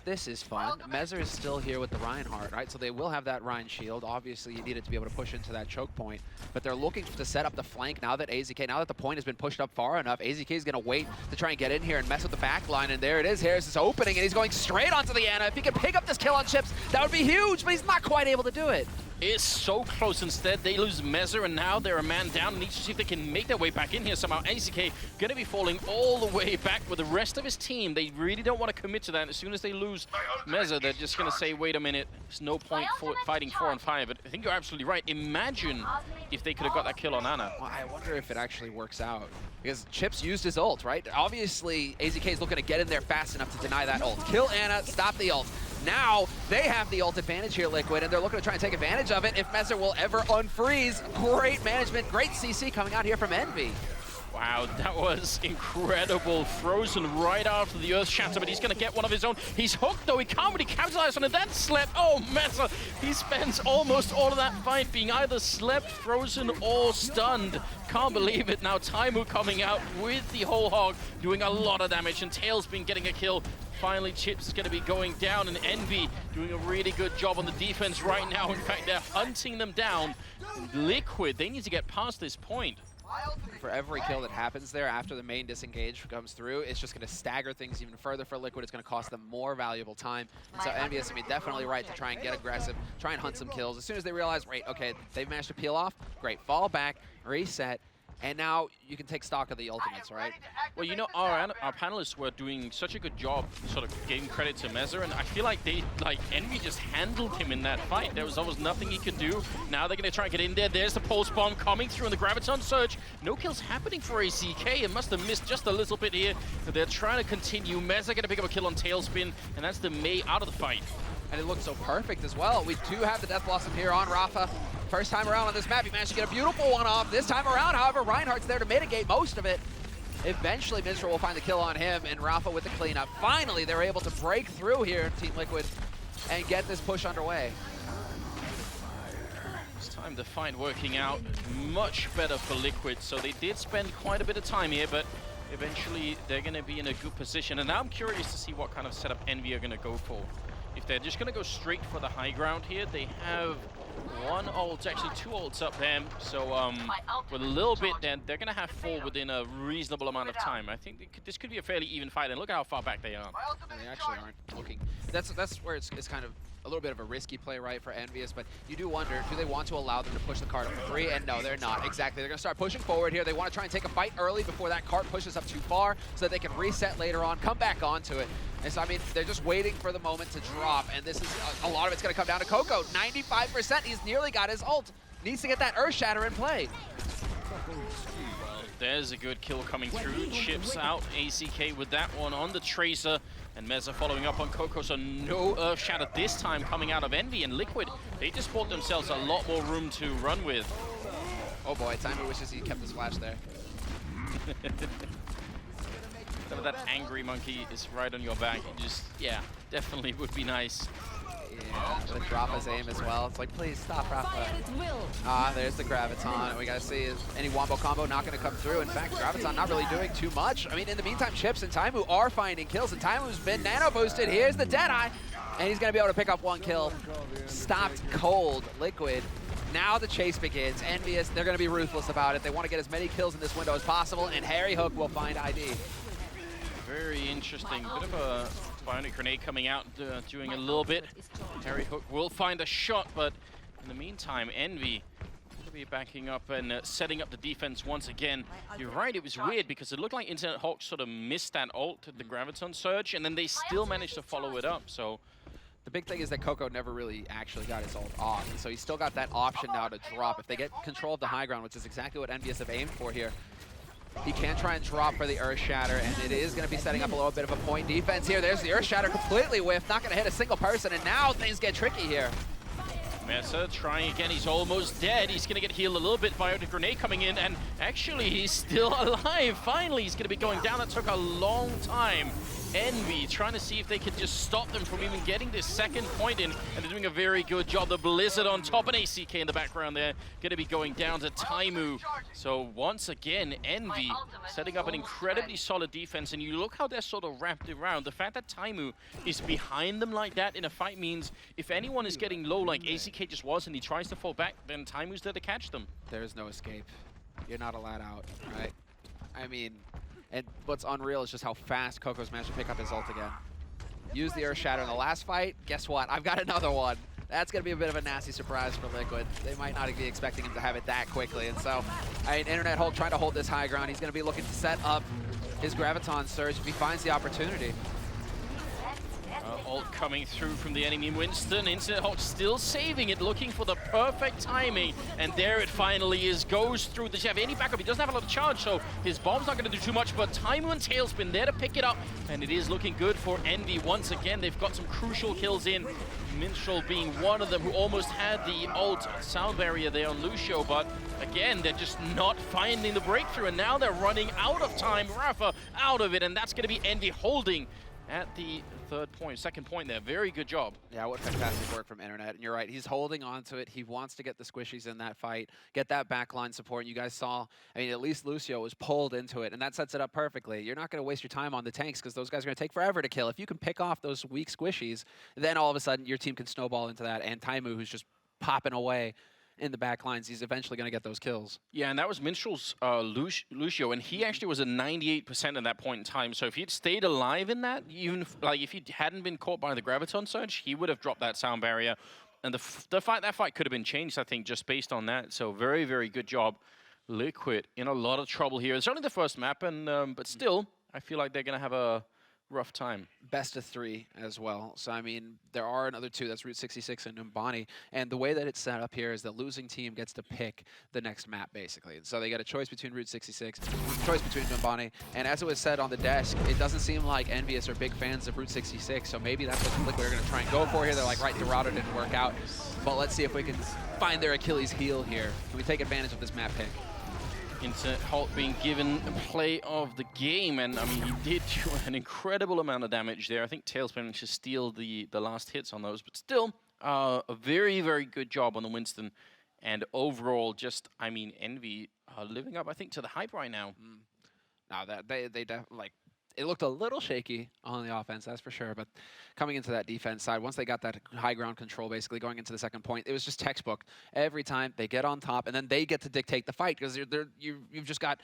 This is fun. Mezzer is still here with the Reinhardt, right? So they will have that Rein shield. Obviously, you need it to be able to push into that choke point. But they're looking to set up the flank now that the point has been pushed up far enough. AZK is going to wait to try and get in here and mess with the back line. And there it is. Here's his opening, and he's going straight onto the Ana. If he can pick up this kill on Chips, that would be huge, but he's not quite able to do it. is so close. Instead, they lose Mezzer, and now they're a man down. Need to see if they can make their way back in here somehow. AZK going to be falling all the way back with the rest of his team. They really don't want to commit to that. As soon as they lose Mezzer, they're just going to say, wait a minute, there's no point for fighting 4-on-5. But I think you're absolutely right. Imagine if they could have got that kill on Ana. Well, I wonder if it actually works out. Because Chips used his ult, right? Obviously, AZK is looking to get in there fast enough to deny that ult. Kill Ana, stop the ult. Now, they have the ult advantage here, Liquid, and they're looking to try and take advantage of it if Mezzer will ever unfreeze. Great management, great CC coming out here from Envy. Wow, that was incredible. Frozen right after the Earth Shatter, but he's going to get one of his own. He's hooked, though. He can't really capitalize on it. That slept. Oh, Mezzer. He spends almost all of that fight being either slept, frozen, or stunned. Can't believe it. Now, Taimu coming out with the whole hog, doing a lot of damage, and Tails been getting a kill. Finally, Chips is going to be going down, and Envy doing a really good job on the defense right now. In fact, they're hunting them down. Liquid, they need to get past this point. For every kill that happens there after the main disengage comes through, it's just going to stagger things even further for Liquid. It's going to cost them more valuable time. And so EnvyUs, I mean, definitely right to try and get aggressive, try and hunt some kills. As soon as they realize, right, okay, they've managed to peel off, great, fall back, reset, and now you can take stock of the ultimates, right? Well, you know, our panelists were doing such a good job sort of giving credit to Mezzer, and I feel like Envy just handled him in that fight. There was almost nothing he could do. Now they're going to try and get in there. There's the pulse bomb coming through and the Graviton Surge. No kills happening for AZK. It must have missed just a little bit here. But they're trying to continue. Mezzer going to pick up a kill on Tailspin, and that's the Mei out of the fight. And it looks so perfect as well. We do have the Death Blossom here on Rafa. First time around on this map, he managed to get a beautiful one off. This time around, however, Reinhardt's there to mitigate most of it. Eventually, Minstrel will find the kill on him, and Rafa with the cleanup. Finally, they're able to break through here, Team Liquid, and get this push underway. It's time to find working out much better for Liquid. So they did spend quite a bit of time here, but eventually they're going to be in a good position. And now I'm curious to see what kind of setup Envy are going to go for. If they're just going to go straight for the high ground here, they have one ult, actually two ults up there. So with a little bit, then they're going to have full within a reasonable amount of time. I think this could be a fairly even fight, and look at how far back they are. And they actually aren't looking. That's where it's kind of a little bit of a risky play, right, for EnvyUs, but you do wonder, do they want to allow them to push the cart up for free? And no, they're not. Exactly. They're going to start pushing forward here. They want to try and take a fight early before that cart pushes up too far so that they can reset later on, come back onto it. And so, I mean, they're just waiting for the moment to drop, and this is a lot of it's going to come down to Coco. 95%. He's nearly got his ult. Needs to get that Earth Shatter in play. There's a good kill coming through. Chips out AZK with that one on the Tracer. And Mezzer following up on Coco, so no Earth Shatter this time coming out of Envy. And Liquid, they just bought themselves a lot more room to run with. Oh boy, Timer wishes he kept his flash there. Some of that angry monkey is right on your back. You just, yeah, definitely would be nice. Yeah, the drop his aim as well. It's like, please stop, Rafa. There's the Graviton. We gotta see, is any wombo combo not gonna come through? In fact, Graviton not really doing too much. I mean, in the meantime, Chips and Taimu are finding kills, and Taimu's been nano boosted. Here's the Deadeye, and he's gonna be able to pick up one kill. Stopped cold, Liquid. Now the chase begins. EnvyUs, they're gonna be ruthless about it. They want to get as many kills in this window as possible, and Harry Hook will find ID. Very interesting. Bit of a bionic grenade coming out, doing a little bit. Harry Hook will find a shot, but in the meantime, Envy will be backing up and setting up the defense once again. You're right, it was weird because it looked like Internet Hawk sort of missed that ult, the Graviton Surge, and then they still managed to follow it up. So the big thing is that Coco never really actually got his ult off, and so he's still got that option now to drop. If they get control of the high ground, which is exactly what EnvyUs have aimed for here, he can try and drop for the Earth Shatter, and it is going to be setting up a little bit of a point defense here. There's the Earth Shatter completely whiffed, not going to hit a single person, and now things get tricky here. Mezzer trying again, he's almost dead. He's going to get healed a little bit by the grenade coming in, and actually he's still alive. Finally, he's going to be going down. That took a long time. Envy trying to see if they could just stop them from even getting this second point in, and they're doing a very good job. The Blizzard on top, and AZK in the background there, going to be going down to Taimu. So once again, Envy setting up an incredibly solid defense, and you look how they're sort of wrapped around. The fact that Taimu is behind them like that in a fight means if anyone is getting low like AZK just was and he tries to fall back, then Taimu's there to catch them. There is no escape. You're not allowed out, right? I mean, and what's unreal is just how fast Coco's managed to pick up his ult again. Use the Earth Shatter in the last fight. Guess what? I've got another one. that's going to be a bit of a nasty surprise for Liquid. They might not be expecting him to have it that quickly. And so, I mean, Internet Hold trying to hold this high ground. He's going to be looking to set up his Graviton Surge if he finds the opportunity. Ult coming through from the enemy Winston. Internet Hold still saving it, looking for the perfect timing. And there it finally is. Goes through. Does he have any backup? He doesn't have a lot of charge, so his bomb's not going to do too much. But Taimu and Tailspin there to pick it up. And it is looking good for Envy once again. They've got some crucial kills in. Minstrel being one of them who almost had the ult sound barrier there on Lucio. But again, they're just not finding the breakthrough. And now they're running out of time. Rafa out of it. And that's going to be Envy holding at the second point there. Very good job. Yeah, what fantastic work from Internet. And you're right, he's holding on to it. He wants to get the squishies in that fight, get that backline support. And you guys saw, I mean, at least Lucio was pulled into it, and that sets it up perfectly. You're not going to waste your time on the tanks because those guys are going to take forever to kill. If you can pick off those weak squishies, then all of a sudden your team can snowball into that. And Taimu, who's just popping away in the back lines, he's eventually going to get those kills. Yeah, and that was Minstrel's Lucio, and he actually was at 98% at that point in time. So if he'd stayed alive in that, even if he hadn't been caught by the Graviton Surge, he would have dropped that sound barrier. And that fight could have been changed, I think, just based on that. So very, very good job. Liquid in a lot of trouble here. It's only the first map, and but still, I feel like they're going to have a rough time. Best of 3 as well. So, I mean, there are another 2. That's Route 66 and Numbani. And the way that it's set up here is the losing team gets to pick the next map, basically. And so they got a choice between Route 66, choice between Numbani. And as it was said on the desk, it doesn't seem like EnvyUs are big fans of Route 66. So maybe that's what Liquid are going to try and go for here. They're like, right, Dorado didn't work out. But let's see if we can find their Achilles heel here. Can we take advantage of this map pick? Internet Halt being given a play of the game, and I mean, he did do an incredible amount of damage there. I think Tailspin managed to steal the last hits on those, but still, a very, very good job on the Winston. And overall, just, I mean, Envy living up, I think, to the hype right now. Now that they definitely, like, it looked a little shaky on the offense, that's for sure. But coming into that defense side, once they got that high ground control, basically going into the second point, it was just textbook. Every time they get on top, and then they get to dictate the fight because you've just got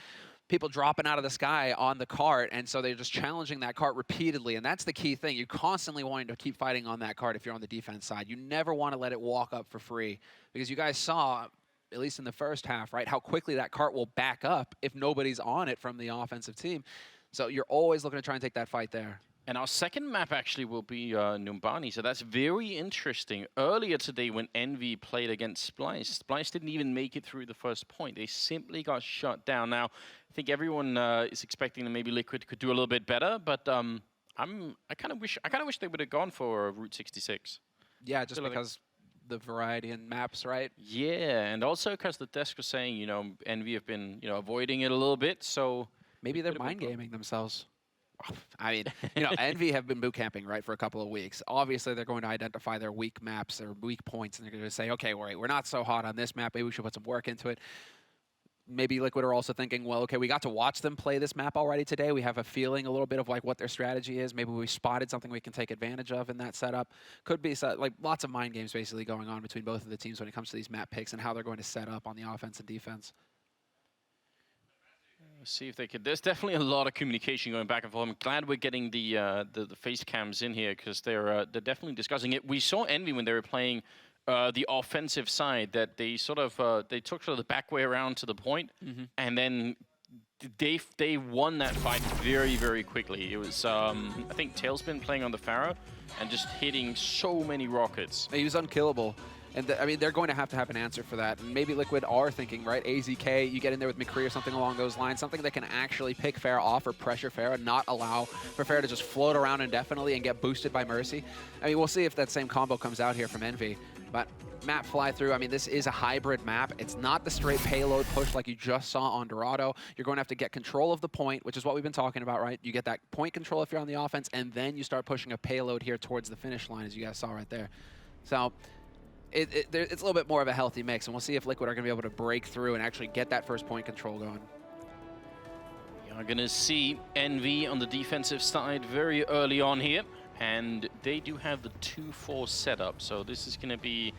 people dropping out of the sky on the cart, and so they're just challenging that cart repeatedly. And that's the key thing. You're constantly wanting to keep fighting on that cart if you're on the defense side. You never want to let it walk up for free because you guys saw, at least in the first half, right, how quickly that cart will back up if nobody's on it from the offensive team. So you're always looking to try and take that fight there. And our second map actually will be Numbani, so that's very interesting. Earlier today when Envy played against Splyce, Splyce didn't even make it through the first point. They simply got shut down. Now, I think everyone is expecting that maybe Liquid could do a little bit better, but I kind of wish they would have gone for Route 66. Yeah, just because the variety in maps, right? Yeah, and also because the desk was saying, you know, Envy have been, you know, avoiding it a little bit, so maybe they're mind gaming themselves. I mean, you know, Envy have been boot camping, right, for a couple of weeks. Obviously, they're going to identify their weak maps, their weak points, and they're going to say, okay, we're not so hot on this map. Maybe we should put some work into it. Maybe Liquid are also thinking, well, okay, we got to watch them play this map already today. We have a feeling a little bit of like what their strategy is. Maybe we spotted something we can take advantage of in that setup. Could be like lots of mind games basically going on between both of the teams when it comes to these map picks and how they're going to set up on the offense and defense. See if they could. There's definitely a lot of communication going back and forth. I'm glad we're getting the face cams in here because they're definitely discussing it. We saw Envy when they were playing the offensive side that they sort of they took sort of the back way around to the point, and then they won that fight very, very quickly. It was I think Tailspin playing on the Pharaoh and just hitting so many rockets. He was unkillable. And I mean, they're going to have an answer for that. And maybe Liquid are thinking, right, AZK, you get in there with McCree or something along those lines, something that can actually pick Pharah off or pressure Pharah, not allow for Pharah to just float around indefinitely and get boosted by Mercy. I mean, we'll see if that same combo comes out here from Envy. But map fly through, I mean, this is a hybrid map. It's not the straight payload push like you just saw on Dorado. You're going to have to get control of the point, which is what we've been talking about, right? You get that point control if you're on the offense, and then you start pushing a payload here towards the finish line, as you guys saw right there. So it's a little bit more of a healthy mix, and we'll see if Liquid are going to be able to break through and actually get that first point control going. You're going to see Envy on the defensive side very early on here, and they do have the 2-4 setup, so this is going to be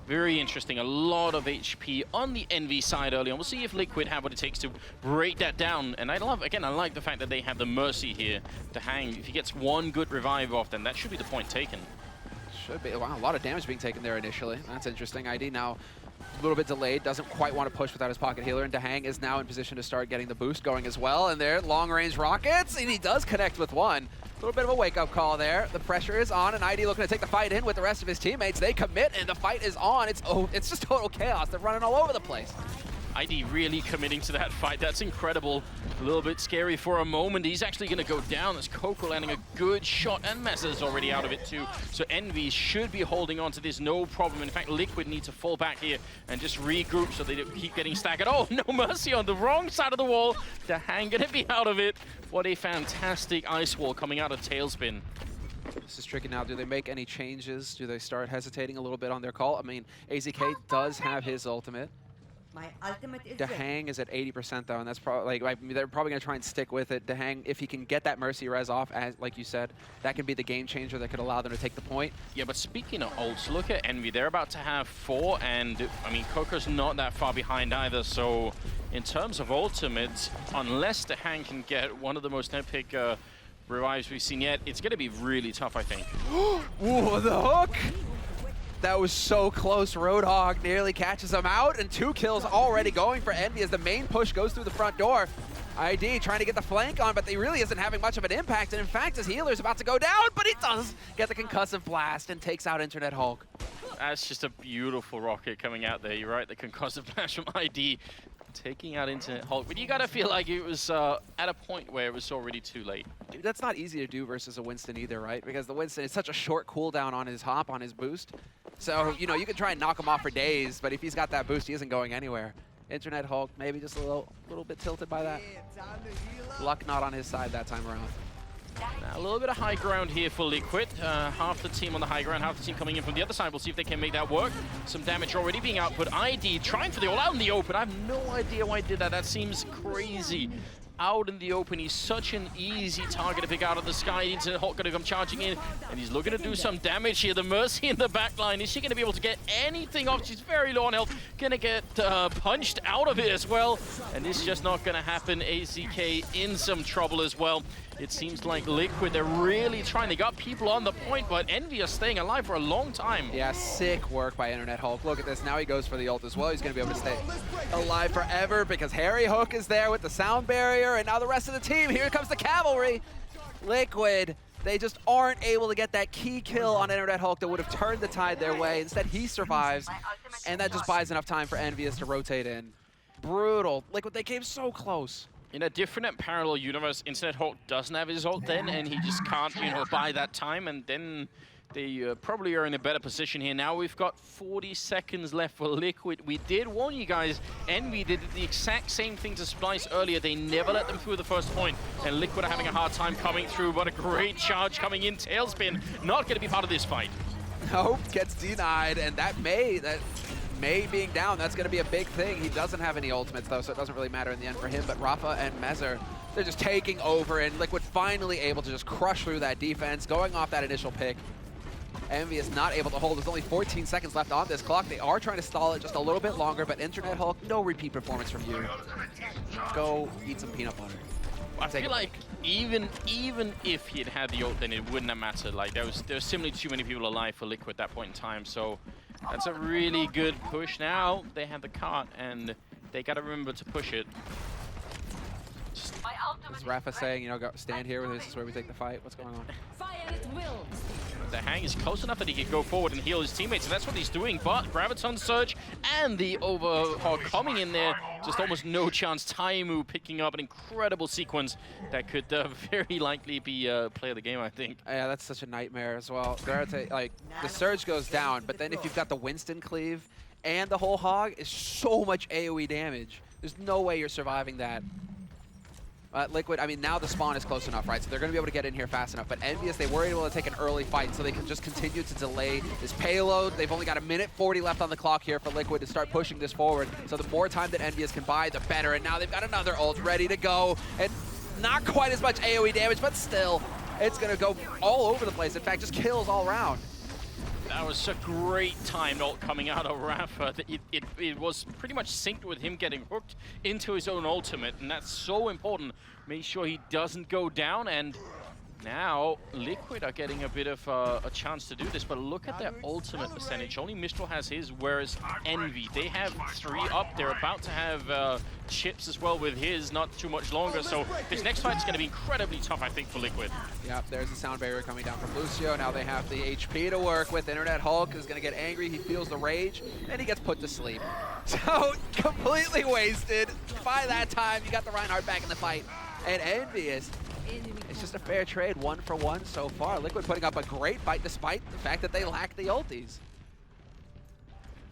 very interesting. A lot of HP on the Envy side early on. We'll see if Liquid have what it takes to break that down, and I like the fact that they have the Mercy here to hang. If he gets one good revive off, then that should be the point taken. Should be. Wow, a lot of damage being taken there initially. That's interesting. ID now a little bit delayed, doesn't quite want to push without his pocket healer, and Dahang is now in position to start getting the boost going as well. And there, long-range rockets, and he does connect with one. A little bit of a wake-up call there. The pressure is on, and ID looking to take the fight in with the rest of his teammates. They commit, and the fight is on. It's just total chaos. They're running all over the place. ID really committing to that fight. That's incredible. A little bit scary for a moment. He's actually going to go down as Coco landing a good shot, and Mezza's already out of it too. So Envy should be holding on to this no problem. In fact, Liquid need to fall back here and just regroup so they don't keep getting staggered. Oh, no mercy on the wrong side of the wall. Dahang going to be out of it. What a fantastic ice wall coming out of Tailspin. This is tricky now. Do they make any changes? Do they start hesitating a little bit on their call? I mean, AZK does have his ultimate. My ultimate is Dahang is at 80% though, and that's probably they're probably gonna try and stick with it. Dahang, if he can get that Mercy res off, as like you said, that can be the game changer that could allow them to take the point. Yeah, but speaking of ults, look at Envy. They're about to have 4, and I mean, Coco's not that far behind either. So in terms of ultimates, unless Dahang can get one of the most epic revives we've seen yet, it's gonna be really tough, I think. Ooh, the hook! That was so close. Roadhog nearly catches him out, and 2 kills already going for Envy as the main push goes through the front door. ID trying to get the flank on, but he really isn't having much of an impact. And in fact, his healer's about to go down, but he does get the concussive blast and takes out Internet Hulk. That's just a beautiful rocket coming out there. You're right, the concussive blast from ID taking out Internet Hulk. But you gotta feel like it was at a point where it was already too late. Dude, that's not easy to do versus a Winston either, right? Because the Winston is such a short cooldown on his hop, on his boost. So, you know, you can try and knock him off for days, but if he's got that boost, he isn't going anywhere. Internet Hulk, maybe just a little bit tilted by that. Luck not on his side that time around. Now, a little bit of high ground here for Liquid. Half the team on the high ground, half the team coming in from the other side. We'll see if they can make that work. Some damage already being output. ID trying for the all out in the open. I have no idea why he did that. That seems crazy. Out in the open, he's such an easy target to pick out of the sky. Internet Hulk going to come charging in, and he's looking to do some damage here. The Mercy in the back line. Is she going to be able to get anything off? She's very low on health. Going to get punched out of it as well. And this is just not going to happen. AZK in some trouble as well. It seems like Liquid, they're really trying. They got people on the point, but EnvyUs staying alive for a long time. Yeah, sick work by Internet Hulk. Look at this. Now he goes for the ult as well. He's going to be able to stay alive forever because Harry Hook is there with the sound barrier, and now the rest of the team. Here comes the cavalry. Liquid, they just aren't able to get that key kill on Internet Hulk that would have turned the tide their way. Instead, he survives, and that just buys enough time for EnvyUs to rotate in. Brutal. Liquid, they came so close. In a different and parallel universe, Internet Hulk doesn't have his ult then, and he just can't, you know, buy that time, and then they probably are in a better position here. Now we've got 40 seconds left for Liquid. We did warn you guys, Envy did the exact same thing to Splyce earlier. They never let them through the first point, and Liquid are having a hard time coming through, but a great charge coming in. Tailspin not going to be part of this fight. Nope, gets denied, and that May being down, that's going to be a big thing. He doesn't have any ultimates, though, so it doesn't really matter in the end for him. But Rafa and Mezzer, they're just taking over, and Liquid finally able to just crush through that defense, going off that initial pick. Envy is not able to hold. There's only 14 seconds left on this clock. They are trying to stall it just a little bit longer, but Internet Hulk, no repeat performance from you. Go eat some peanut butter. I feel like even if he had had the ult, then it wouldn't have mattered. Like there was simply too many people alive for Liquid at that point in time. So that's a really good push. Now they have the cart, and they got to remember to push it. Is Rafa saying, you know, go stand here, this is where we take the fight? What's going on? Dahang is close enough that he can go forward and heal his teammates, and that's what he's doing. But Graviton Surge and the Overhog coming in there, just almost no chance. Taimu picking up an incredible sequence that could very likely be play of the game, I think. Yeah, that's such a nightmare as well. Like, the Surge goes down, but then if you've got the Winston cleave and the whole hog, it's so much AoE damage. There's no way you're surviving that. Liquid, I mean, now the spawn is close enough, right? So they're going to be able to get in here fast enough. But EnvyUs, they were able to take an early fight, so they can just continue to delay this payload. They've only got 1:40 left on the clock here for Liquid to start pushing this forward. So the more time that EnvyUs can buy, the better. And now they've got another ult ready to go. And not quite as much AoE damage, but still, it's going to go all over the place. In fact, just kills all around. That was a great timed ult coming out of Rafa. It was pretty much synced with him getting hooked into his own ultimate, and that's so important. Make sure he doesn't go down, and Now, Liquid are getting a bit of a chance to do this, but look at their ultimate percentage. Only Mistral has his, whereas Envy, they have 3 up. They're about to have Chips as well with his, not too much longer. So this next fight is going to be incredibly tough, I think, for Liquid. Yep, there's the sound barrier coming down from Lucio. Now they have the HP to work with. Internet Hulk is going to get angry. He feels the rage, and he gets put to sleep. So completely wasted. By that time, you got the Reinhardt back in the fight. And EnvyUs, it's just a fair trade, 1-for-1 so far. Liquid putting up a great fight despite the fact that they lack the ultis.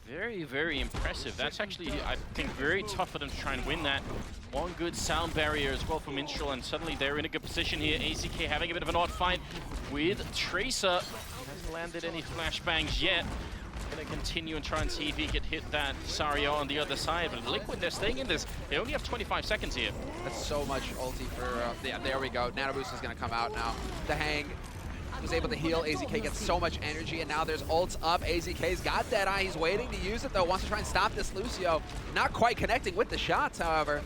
Very, very impressive. That's actually, I think, very tough for them to try and win that. One good sound barrier as well for Minstrel, and suddenly they're in a good position here. AZK having a bit of an odd fight with Tracer. Hasn't landed any flashbangs yet. Gonna continue and try and see if he could hit that Sario on the other side, but Liquid, they're staying in this. They only have 25 seconds here. That's so much ulti for, yeah, there we go. Nano Boost is gonna come out now. The Hang was able to heal. AZK gets so much energy, and now there's ults up. AZK's got Deadeye. He's waiting to use it, though. Wants to try and stop this Lucio. Not quite connecting with the shots, however.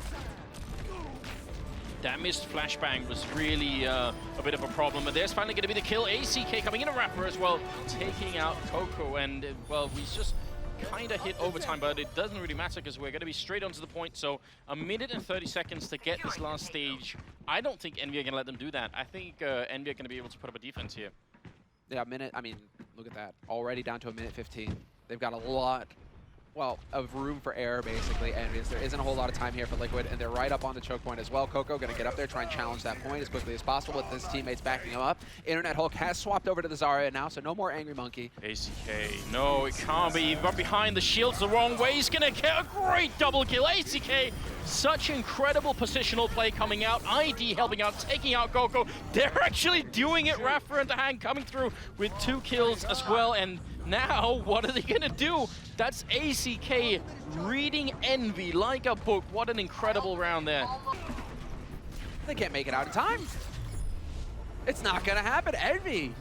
That missed flashbang was really a bit of a problem, but there's finally going to be the kill. AZK coming in a wrapper as well, taking out Coco, and well, we just kind of hit overtime, but it doesn't really matter because we're going to be straight onto the point. So 1 minute and 30 seconds to get this last stage. I don't think Envy are going to let them do that. I think Envy are going to be able to put up a defense here. Yeah, a minute. I mean, look at that. Already down to 1:15. They've got a lot, well, of room for error, basically, EnvyUs. There isn't a whole lot of time here for Liquid, and they're right up on the choke point as well. Coco going to get up there, try and challenge that point as quickly as possible with his teammates backing him up. Internet Hulk has swapped over to the Zarya now, so no more Angry Monkey. AZK, no, it can't be. You've got behind the shields the wrong way. He's going to get a great double kill. AZK, such incredible positional play coming out. ID helping out, taking out Coco. They're actually doing it. Rafa and the Hang coming through with 2 kills as well, and now, what are they going to do? That's AZK reading Envy like a book. What an incredible round there. They can't make it out in time. It's not going to happen. Envy,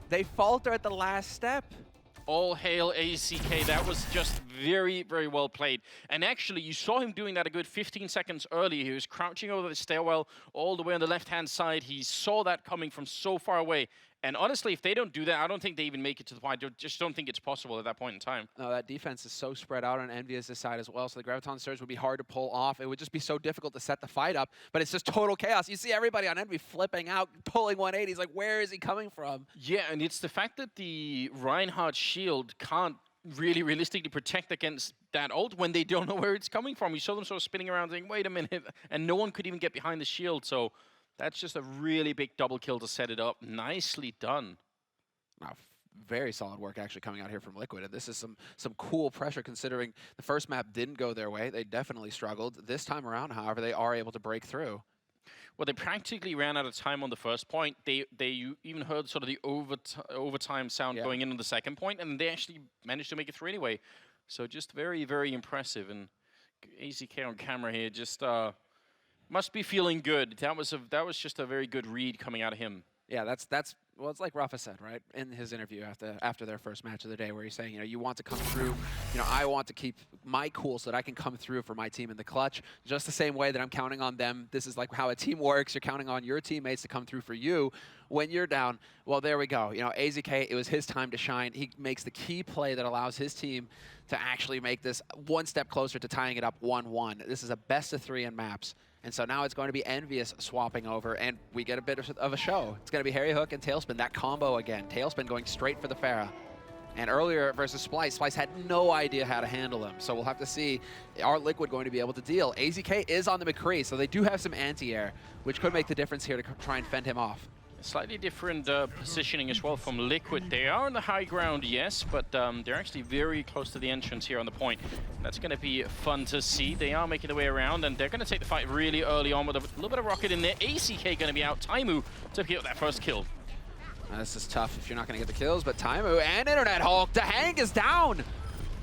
they falter at the last step. All hail AZK. That was just very, very well played. And actually, you saw him doing that a good 15 seconds earlier. He was crouching over the stairwell all the way on the left-hand side. He saw that coming from so far away. And honestly, if they don't do that, I don't think they even make it to the point. I just don't think it's possible at that point in time. No, that defense is so spread out on EnvyUs' side as well, so the Graviton Surge would be hard to pull off. It would just be so difficult to set the fight up, but it's just total chaos. You see everybody on Envy flipping out, pulling 180s. Like, where is he coming from? Yeah, and it's the fact that the Reinhardt shield can't really realistically protect against that ult when they don't know where it's coming from. You saw them sort of spinning around saying, wait a minute, and no one could even get behind the shield, so that's just a really big double kill to set it up. Nicely done. Wow, very solid work actually coming out here from Liquid, and this is some cool pressure considering the first map didn't go their way. They definitely struggled. This time around, however, they are able to break through. Well, they practically ran out of time on the first point. They even heard sort of the overtime sound going in on the second point, and they actually managed to make it through anyway. So just very, very impressive. And AZK on camera here just must be feeling good. That was just a very good read coming out of him. Yeah, that's well, it's like Rafa said, right, in his interview after their first match of the day, where he's saying, you know, you want to come through, you know, I want to keep my cool so that I can come through for my team in the clutch, just the same way that I'm counting on them. This is like how a team works. You're counting on your teammates to come through for you when you're down. Well, there we go. You know, AZK, it was his time to shine. He makes the key play that allows his team to actually make this one step closer to tying it up 1-1. This is a best-of-3 in maps. And so now it's going to be EnvyUs swapping over, and we get a bit of a show. It's going to be Harry Hook and Tailspin, that combo again. Tailspin going straight for the Pharah. And earlier versus Splyce, Splyce had no idea how to handle him. So we'll have to see, are Liquid going to be able to deal? AZK is on the McCree, so they do have some anti-air, which could make the difference here to try and fend him off. Slightly different positioning as well from Liquid. They are on the high ground, yes, but they're actually very close to the entrance here on the point. That's going to be fun to see. They are making their way around, and they're going to take the fight really early on with a little bit of rocket in there. AZK going to be out. Taimu to get that first kill. Now, this is tough if you're not going to get the kills, but Taimu and Internet Hulk, the Hang is down.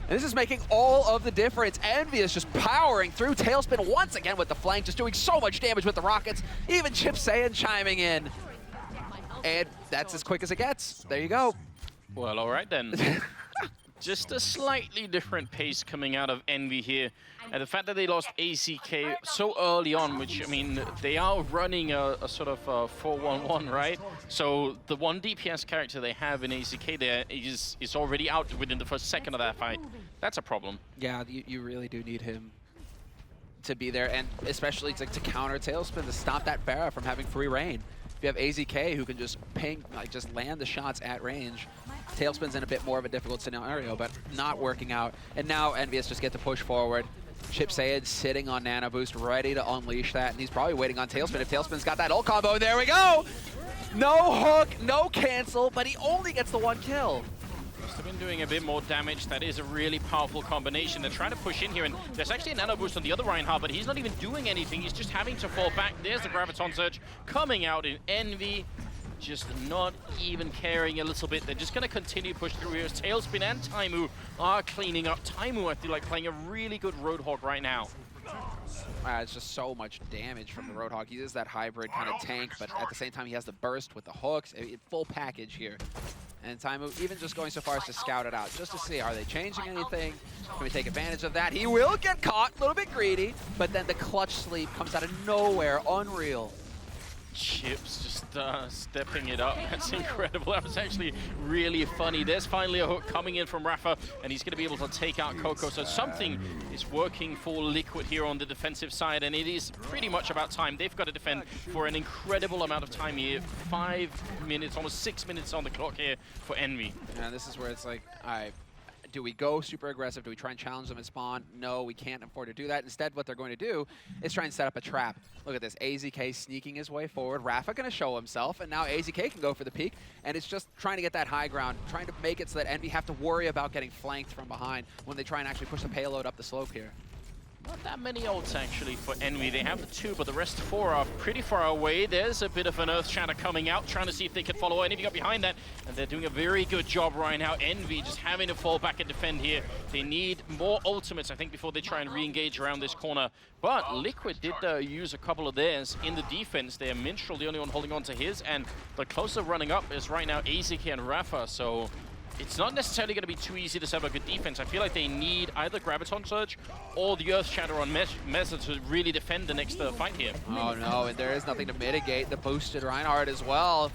And this is making all of the difference. EnvyUs just powering through. Tailspin once again with the flank, just doing so much damage with the rockets. Even Chip Sayan chiming in. And that's as quick as it gets. There you go. Well, all right then. Just a slightly different pace coming out of Envy here. And the fact that they lost AZK so early on, which, I mean, they are running a sort of 4-1-1, right? So the one DPS character they have in AZK there is already out within the first second of that fight. That's a problem. Yeah, you really do need him to be there, and especially to counter Tailspin, to stop that Pharah from having free reign. If you have AZK who can just ping, like just land the shots at range, Tailspin's in a bit more of a difficult scenario, but not working out. And now EnvyUs just get to push forward. Chip Sayed sitting on Nano Boost, ready to unleash that, and he's probably waiting on Tailspin. If Tailspin's got that ult combo, there we go! No hook, no cancel, but he only gets the one kill. Must have been doing a bit more damage. That is a really powerful combination. They're trying to push in here, and there's actually a nano boost on the other Reinhardt, but he's not even doing anything. He's just having to fall back. There's the Graviton Surge coming out in Envy. Just not even caring a little bit. They're just going to continue to push through here. Tailspin and Taimu are cleaning up. Taimu, I feel like, playing a really good Roadhog right now. It's just so much damage from the Roadhog. He is that hybrid kind of tank, but at the same time, he has the burst with the hooks. Full package here. And Taimu even just going so far as to scout it out, just to see, are they changing anything? Can we take advantage of that? He will get caught, a little bit greedy, but then the clutch sleep comes out of nowhere, unreal. Chips just stepping it up. That's incredible. That was actually really funny. There's finally a hook coming in from Rafa, and he's going to be able to take out Coco. So something is working for Liquid here on the defensive side, and it is pretty much about time. They've got to defend for an incredible amount of time here. 5 minutes, almost 6 minutes on the clock here for Envy. And this is where it's like, do we go super aggressive? Do we try and challenge them at spawn? No, we can't afford to do that. Instead, what they're going to do is try and set up a trap. Look at this, AZK sneaking his way forward. Rafa going to show himself, and now AZK can go for the peek, and it's just trying to get that high ground, trying to make it so that Envy have to worry about getting flanked from behind when they try and actually push the payload up the slope here. Not that many ults actually for Envy. They have the 2, but the rest 4 are pretty far away. There's a bit of an Earth Shatter coming out, trying to see if they can follow anything up behind that. And they're doing a very good job right now. Envy just having to fall back and defend here. They need more ultimates, I think, before they try and re-engage around this corner. But Liquid did use a couple of theirs in the defense there. Minstrel, the only one holding on to his. And the closer running up is right now AZK and Rafa. So it's not necessarily going to be too easy to set up a good defense. I feel like they need either Graviton Surge or the Earth Shatter on Meza to really defend the next fight here. Oh no, and there is nothing to mitigate the boosted Reinhardt as well.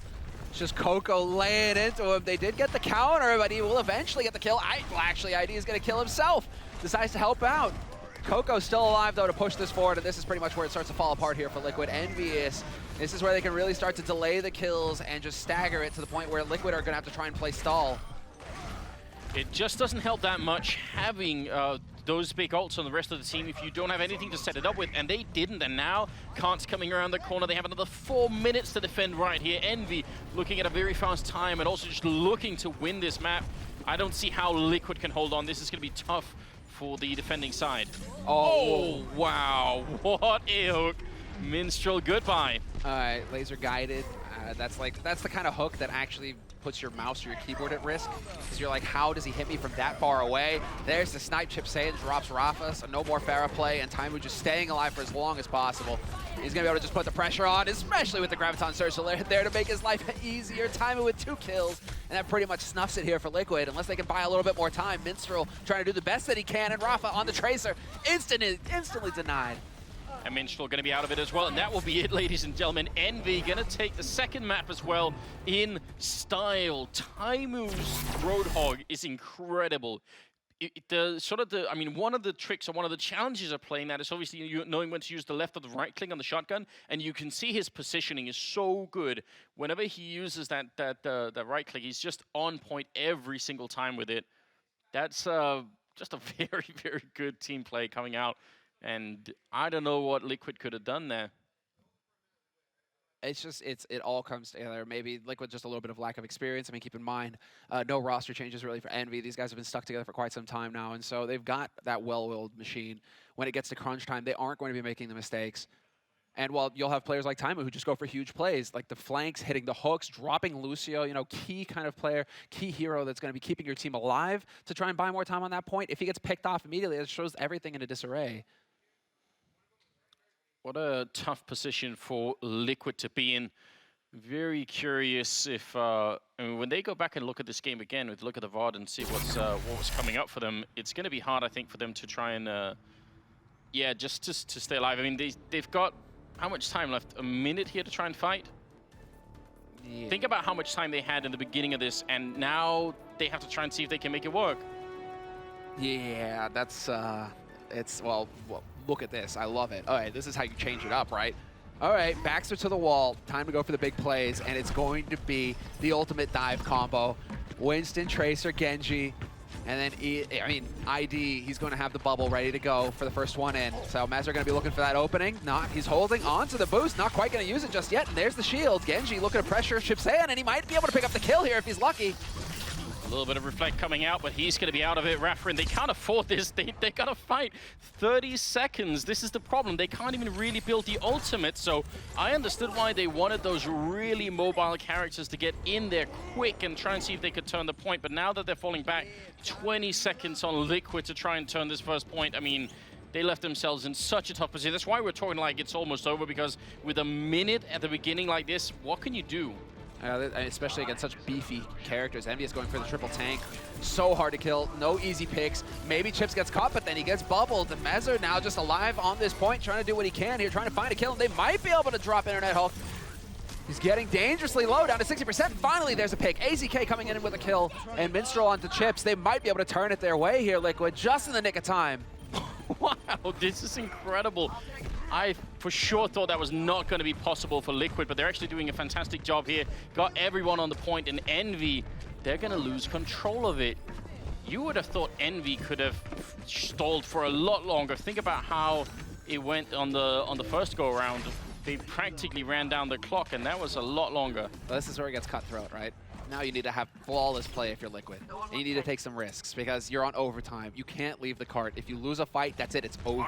It's just Coco laying into him. They did get the counter, but he will eventually get the kill. Actually, ID is going to kill himself. Decides to help out. Coco's still alive, though, to push this forward, and this is pretty much where it starts to fall apart here for Liquid. EnvyUs, this is where they can really start to delay the kills and just stagger it to the point where Liquid are going to have to try and play stall. It just doesn't help that much having those big ults on the rest of the team if you don't have anything to set it up with, and they didn't. And now Kant's coming around the corner. They have another 4 minutes to defend right here. Envy looking at a very fast time and also just looking to win this map. I don't see how Liquid can hold on. This is going to be tough for the defending side. Oh, wow. What a hook. Minstrel, goodbye. All right, laser guided. That's the kind of hook that actually puts your mouse or your keyboard at risk, because you're like, how does he hit me from that far away? There's the snipe. Chip Sayed drops Rafa, so no more Pharah play, and Taimu just staying alive for as long as possible. He's gonna be able to just put the pressure on, especially with the Graviton Surge there to make his life easier. Taimu with 2 kills, and that pretty much snuffs it here for Liquid, unless they can buy a little bit more time. Minstrel trying to do the best that he can, and Rafa on the Tracer, instantly denied. And Minstrel going to be out of it as well, and that will be it, ladies and gentlemen. Envy going to take the second map as well in style. Taimu's Roadhog is incredible. One of the tricks or one of the challenges of playing that is obviously you knowing when to use the left or the right click on the shotgun, and you can see his positioning is so good. Whenever he uses that right click, he's just on point every single time with it. That's just a very, very good team play coming out. And I don't know what Liquid could have done there. It's just, it all comes together. Maybe Liquid just a little bit of lack of experience. I mean, keep in mind, no roster changes really for Envy. These guys have been stuck together for quite some time now, and so they've got that well-oiled machine. When it gets to crunch time, they aren't going to be making the mistakes. And while you'll have players like Taimu who just go for huge plays, like the flanks, hitting the hooks, dropping Lucio, key kind of player, key hero that's going to be keeping your team alive to try and buy more time on that point. If he gets picked off immediately, it shows everything in a disarray. What a tough position for Liquid to be in. Very curious if, I mean, when they go back and look at this game again, look at the VOD and see what was coming up for them, it's going to be hard, I think, for them to try and, yeah, just to stay alive. I mean, they've got how much time left? A minute here to try and fight? Yeah. Think about how much time they had in the beginning of this, and now they have to try and see if they can make it work. Yeah, that's, well, look at this. I love it. All right, this is how you change it up, right? All right, backs are to the wall. Time to go for the big plays, and it's going to be the ultimate dive combo. Winston, Tracer, Genji, and then, I mean, ID, he's going to have the bubble ready to go for the first one in. So Mez are going to be looking for that opening. He's holding on to the boost, not quite going to use it just yet, and there's the shield. Genji looking to pressure Chipsayan, and he might be able to pick up the kill here if he's lucky. A little bit of Reflect coming out, but he's going to be out of it. Rafa, and they can't afford this. They got to fight 30 seconds. This is the problem. They can't even really build the ultimate, so I understood why they wanted those really mobile characters to get in there quick and try and see if they could turn the point, but now that they're falling back 20 seconds on Liquid to try and turn this first point, I mean, they left themselves in such a tough position. That's why we're talking like it's almost over, because with a minute at the beginning like this, what can you do? Especially against such beefy characters. EnvyUs going for the triple tank. So hard to kill. No easy picks. Maybe Chips gets caught, but then he gets bubbled. And Mezzer now just alive on this point, trying to do what he can here, trying to find a kill. And they might be able to drop Internet Hulk. He's getting dangerously low, down to 60%. Finally, there's a pick. AZK coming in with a kill. And Minstrel onto Chips. They might be able to turn it their way here, Liquid, just in the nick of time. Wow, this is incredible. I for sure thought that was not going to be possible for Liquid, but they're actually doing a fantastic job here. Got everyone on the point, and Envy, they're going to lose control of it. You would have thought Envy could have stalled for a lot longer. Think about how it went on the first go-around. They practically ran down the clock, and that was a lot longer. Well, this is where it gets cutthroat, right? Now you need to have flawless play if you're Liquid. And you need to take some risks because you're on overtime. You can't leave the cart. If you lose a fight, that's it. It's over.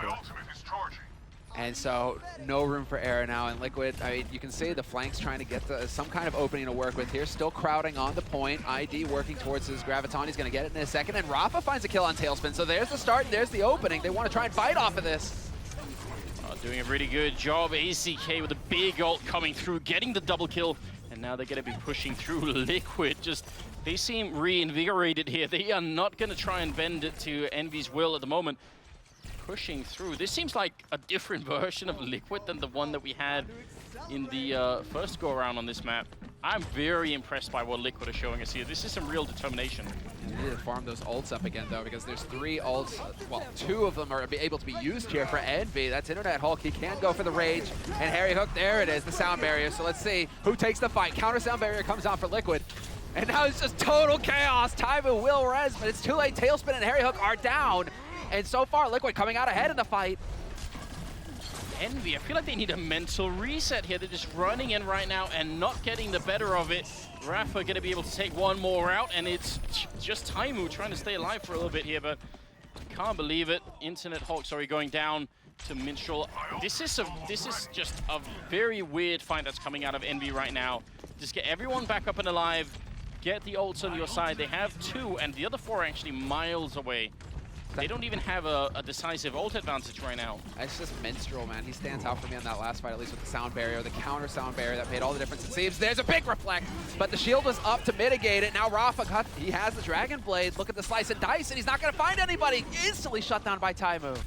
And so no room for error now. And Liquid, I mean, you can see the flanks trying to get some kind of opening to work with here. Still crowding on the point. ID working towards his Graviton. He's going to get it in a second. And Rafa finds a kill on Tailspin. So there's the start and there's the opening. They want to try and fight off of this. Doing a really good job. AZK with a big ult coming through, getting the double kill. And now they're going to be pushing through. Liquid just, they seem reinvigorated here. They are not going to try and bend it to Envy's will at the moment. Pushing through. This seems like a different version of Liquid than the one that we had in the first go-around on this map. I'm very impressed by what Liquid are showing us here. This is some real determination. You need to farm those ults up again, though, because there's 3 ults. Well, 2 of them are able to be used here for Envy. That's Internet Hulk. He can go for the Rage. And Harry Hook, there it is, the sound barrier. So let's see who takes the fight. Counter sound barrier comes out for Liquid. And now it's just total chaos. Taibu will res, but it's too late. Tailspin and Harry Hook are down. And so far, Liquid coming out ahead in the fight. Envy, I feel like they need a mental reset here. They're just running in right now and not getting the better of it. Rafa going to be able to take one more out, and it's just Taimu trying to stay alive for a little bit here, but I can't believe it. Internet Hulk, sorry, going down to Minstrel. This is just a very weird fight that's coming out of Envy right now. Just get everyone back up and alive, get the ults on your side. They have 2, and the other 4 are actually miles away. They don't even have a decisive ult advantage right now. It's just Minstrel, man. He stands out for me on that last fight, at least with the sound barrier, the counter sound barrier that made all the difference. It seems there's a big reflect, but the shield was up to mitigate it. Now Rafa, he has the Dragon Blade. Look at the slice and dice, and he's not going to find anybody. Instantly shut down by Taimu.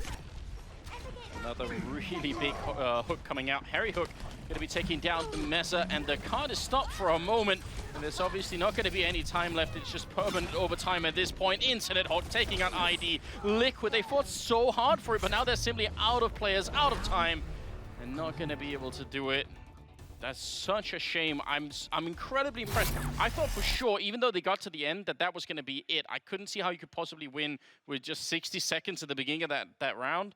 Another really big hook coming out. Harry Hook going to be taking down the Mesa, and the card is stopped for a moment. And there's obviously not going to be any time left. It's just permanent overtime at this point. Internet Hulk taking on ID. Liquid, they fought so hard for it, but now they're simply out of players, out of time, and not going to be able to do it. That's such a shame. I'm incredibly impressed. I thought for sure, even though they got to the end, that was going to be it. I couldn't see how you could possibly win with just 60 seconds at the beginning of that round.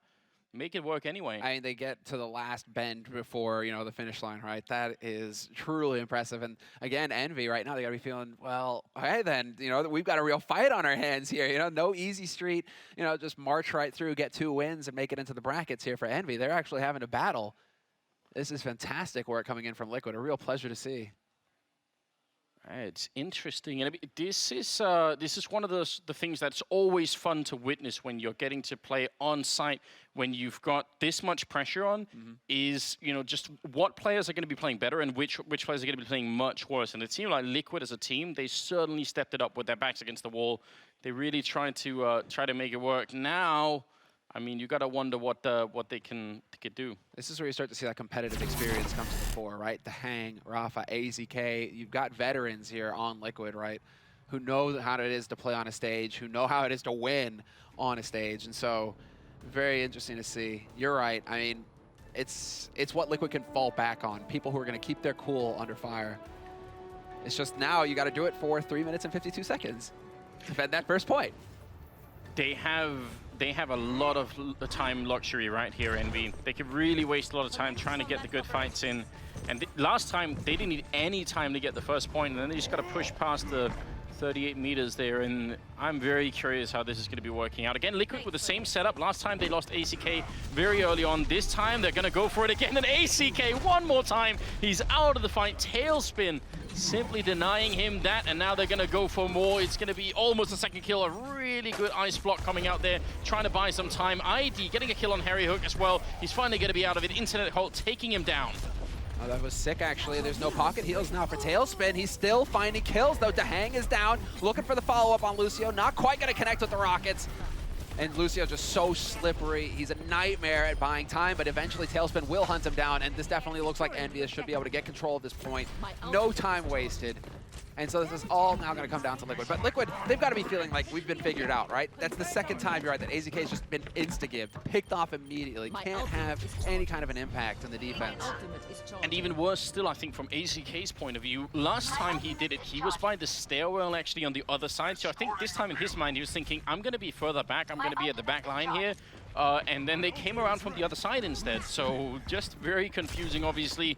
Make it work anyway. I mean, they get to the last bend before, you know, the finish line, right? That is truly impressive. And again, Envy right now, they got to be feeling, well, okay, then, you know, we've got a real fight on our hands here. You know, no easy street, you know, just march right through, get 2 wins and make it into the brackets here for Envy. They're actually having a battle. This is fantastic work coming in from Liquid. A real pleasure to see. All Yeah, it's interesting, and this is one of the things that's always fun to witness when you're getting to play on site when you've got this much pressure on. Is just what players are going to be playing better and which players are going to be playing much worse. And it seemed like Liquid as a team, they certainly stepped it up with their backs against the wall. They really tried to make it work. Now, I mean, you got to wonder what they could do. This is where you start to see that competitive experience come to the fore, right? The Hang, Rafa, AZK. You've got veterans here on Liquid, right? Who know how it is to play on a stage, who know how it is to win on a stage. And so, very interesting to see. You're right. I mean, it's what Liquid can fall back on. People who are going to keep their cool under fire. It's just now you got to do it for 3 minutes and 52 seconds. Defend that first point. They have a lot of time luxury right here, Envy. They could really waste a lot of time trying to get the good fights in. And last time, they didn't need any time to get the first point, and then they just got to push past the 38 meters there, and I'm very curious how this is going to be working out. Again, Liquid with the same setup. Last time they lost ACK very early on. This time they're going to go for it again, and ACK one more time. He's out of the fight. Tailspin simply denying him that, and now they're going to go for more. It's going to be almost a second kill. A really good ice block coming out there, trying to buy some time. ID getting a kill on Harry Hook as well. He's finally going to be out of it. Internet Halt taking him down. Oh, that was sick, actually. There's no pocket heals now for Tailspin. He's still finding kills, though. Dahang is down, looking for the follow-up on Lucio. Not quite going to connect with the Rockets. And Lucio just so slippery. He's a nightmare at buying time, but eventually Tailspin will hunt him down, and this definitely looks like EnvyUs should be able to get control of this point. No time wasted. And so this is all now going to come down to Liquid. But Liquid, they've got to be feeling like we've been figured out, right? That's the second time, you're right, that AZK has just been insta-gived, picked off immediately. Can't have any kind of an impact on the defense. And even worse still, I think, from AZK's point of view, last time he did it, he was by the stairwell actually on the other side. So I think this time in his mind, he was thinking, I'm going to be further back. I'm going to be at the back line here. And then they came around from the other side instead. So just very confusing, obviously.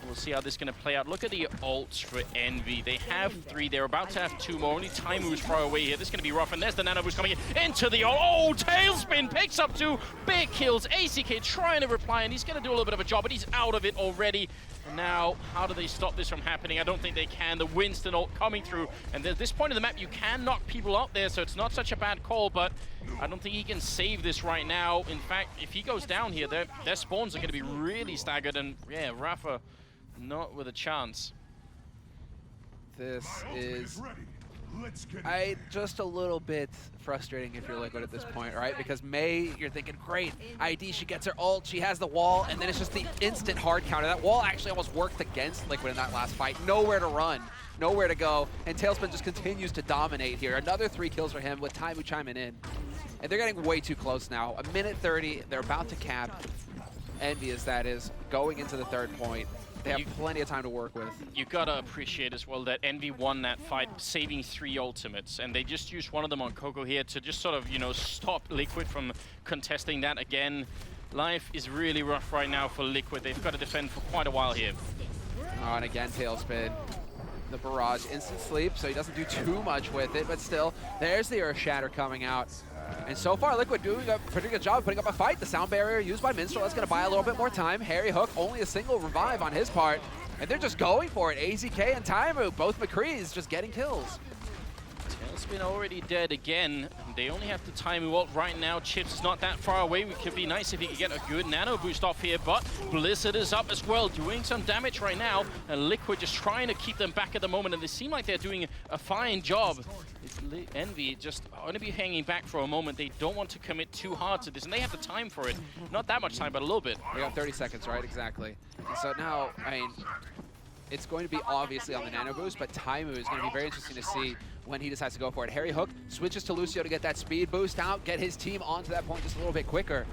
We'll see how this is going to play out. Look at the ults for Envy. They have 3. They're about to have 2 more. Only Taimu's far away here. This is going to be rough. And there's the Nano Boost coming into the ult. Oh, Tailspin picks up 2 big kills. ACK trying to reply, and he's going to do a little bit of a job, but he's out of it already. And now, how do they stop this from happening? I don't think they can. The Winston ult coming through. And at this point of the map, you can knock people out there, so it's not such a bad call, but I don't think he can save this right now. In fact, if he goes down here, their spawns are going to be really staggered. And yeah, Rafa not with a chance. This is just a little bit frustrating if you're Liquid at this point, right? Because Mei, you're thinking, great, ID, she gets her ult, she has the wall, and then it's just the instant hard counter. That wall actually almost worked against Liquid in that last fight. Nowhere to run, nowhere to go, and Tailspin just continues to dominate here. Another 3 kills for him with Taimu chiming in. And they're getting way too close now. 1:30, they're about to cap. EnvyUs, that is, going into the 3rd point. They have plenty of time to work with. You gotta appreciate as well that Envy won that fight, saving 3 ultimates, and they just used one of them on Coco here to just sort of, stop Liquid from contesting that again. Life is really rough right now for Liquid. They've got to defend for quite a while here. Oh, and again, Tailspin. The barrage, instant sleep, so he doesn't do too much with it, but still, there's the Earth Shatter coming out. And so far, Liquid doing a pretty good job of putting up a fight. The sound barrier used by Minstrel, that's going to buy a little bit more time. Harry Hook, only a single revive on his part, and they're just going for it. AZK and Taimu, both McCrees, just getting kills. Tailspin already dead again. They only have the Taimu ult right now. Chips is not that far away. It could be nice if he could get a good nano boost off here, but Blizzard is up as well, doing some damage right now. And Liquid just trying to keep them back at the moment, and they seem like they're doing a fine job. Envy just going to be hanging back for a moment. They don't want to commit too hard to this, and they have the time for it. Not that much time, but a little bit. They got 30 seconds, right? Exactly. And so now, I mean, it's going to be obviously on the nano boost, but Taimu is going to be very interesting to see when he decides to go for it. Harry Hook switches to Lucio to get that speed boost out, get his team onto that point just a little bit quicker.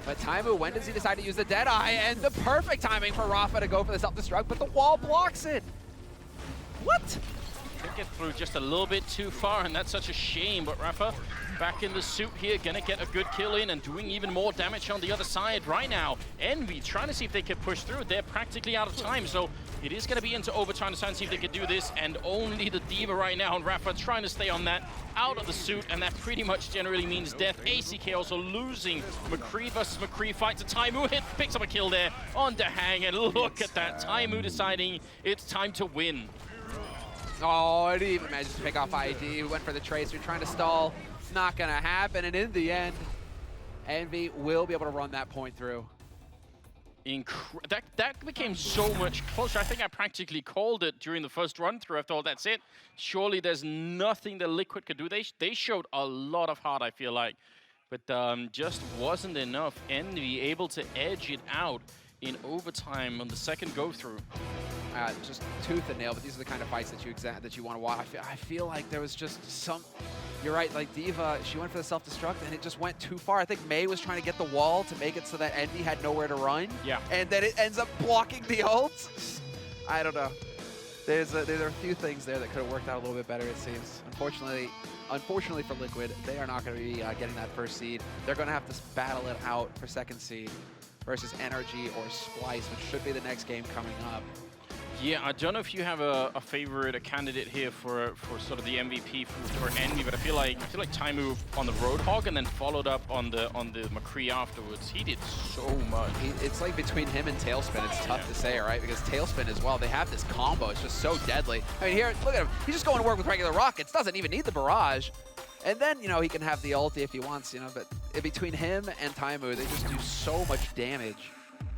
But Taimu, when does he decide to use the Deadeye? And the perfect timing for Rafa to go for the self-destruct, but the wall blocks it. What? Could get through just a little bit too far, and that's such a shame. But Rafa back in the suit here, gonna get a good kill in and doing even more damage on the other side right now. Envy trying to see if they can push through. They're practically out of time, so it is gonna be into overtime to try and see if they can do this. And only the Diva right now, and Rafa trying to stay on that, out of the suit, and that pretty much generally means death. ACK also losing. McCree versus McCree fights a Taimu hit, picks up a kill there on Dahang, and look at that, Taimu deciding it's time to win. Oh, and he even managed to pick off ID, who went for the tracer, trying to stall. Not gonna happen, and in the end, Envy will be able to run that point through. That became so much closer. I think I practically called it during the first run through. I thought, that's it. Surely there's nothing that Liquid could do. They showed a lot of heart, I feel like. But just wasn't enough. Envy able to edge it out in overtime on the second go-through. Just tooth and nail, but these are the kind of fights that you want to watch. I feel like there was just some... You're right, like D.Va, she went for the self-destruct and it just went too far. I think Mei was trying to get the wall to make it so that Envy had nowhere to run. Yeah. And then it ends up blocking the ult. I don't know. There are a few things there that could have worked out a little bit better, it seems. Unfortunately for Liquid, they are not going to be getting that first seed. They're going to have to battle it out for second seed versus Energy or Splyce, which should be the next game coming up. Yeah, I don't know if you have a favorite, a candidate here for sort of the MVP for Envy, but I feel like Taimu on the Roadhog and then followed up on the McCree afterwards. He did so much. It's like between him and Tailspin, it's tough to say, right? Because Tailspin as well, they have this combo. It's just so deadly. I mean, here, look at him. He's just going to work with regular rockets. Doesn't even need the barrage. And then, you know, he can have the ulti if he wants, you know, but between him and Taimu, they just do so much damage.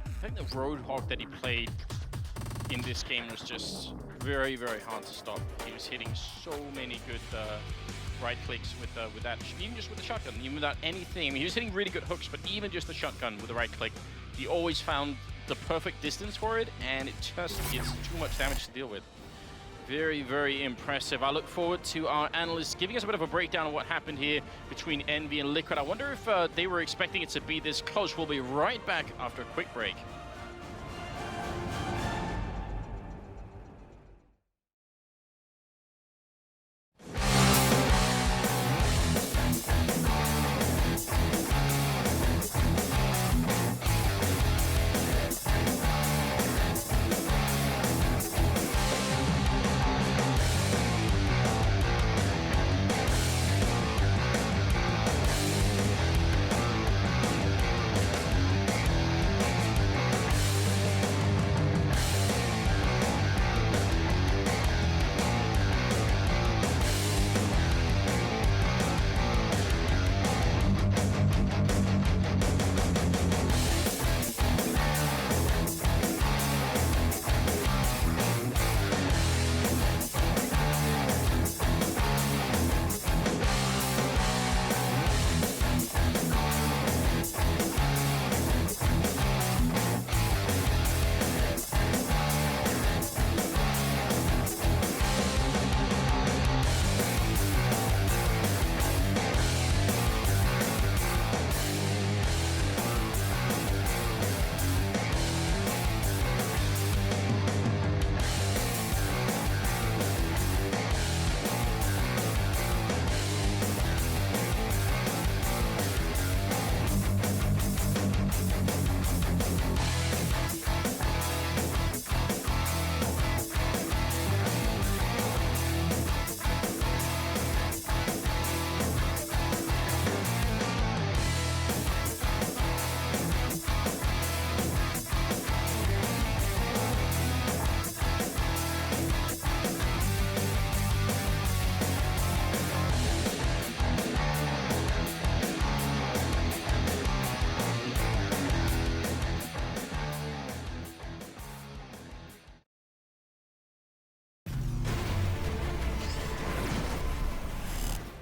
I think the Roadhog that he played in this game was just very, very hard to stop. He was hitting so many good right clicks with that, even just with the shotgun, even without anything. I mean, he was hitting really good hooks, but even just the shotgun with the right click, he always found the perfect distance for it, and it just gets too much damage to deal with. Very, very impressive. I look forward to our analysts giving us a bit of a breakdown of what happened here between Envy and Liquid. I wonder if they were expecting it to be this close. We'll be right back after a quick break.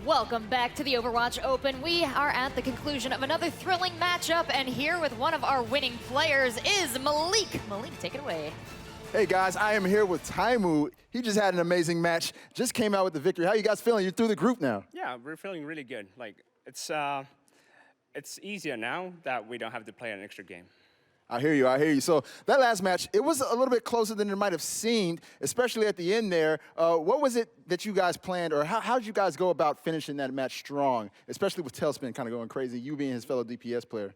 Welcome back to the Overwatch Open. We are at the conclusion of another thrilling matchup, and here with one of our winning players is Malik. Malik, take it away. Hey guys, I am here with Taimu. He just had an amazing match, just came out with the victory. How you guys feeling? You're through the group now. Yeah, we're feeling really good. Like, it's easier now that we don't have to play an extra game. I hear you, I hear you. So that last match, it was a little bit closer than it might have seemed, especially at the end there. What was it that you guys planned, or how did you guys go about finishing that match strong, especially with Tailspin kind of going crazy, you being his fellow DPS player?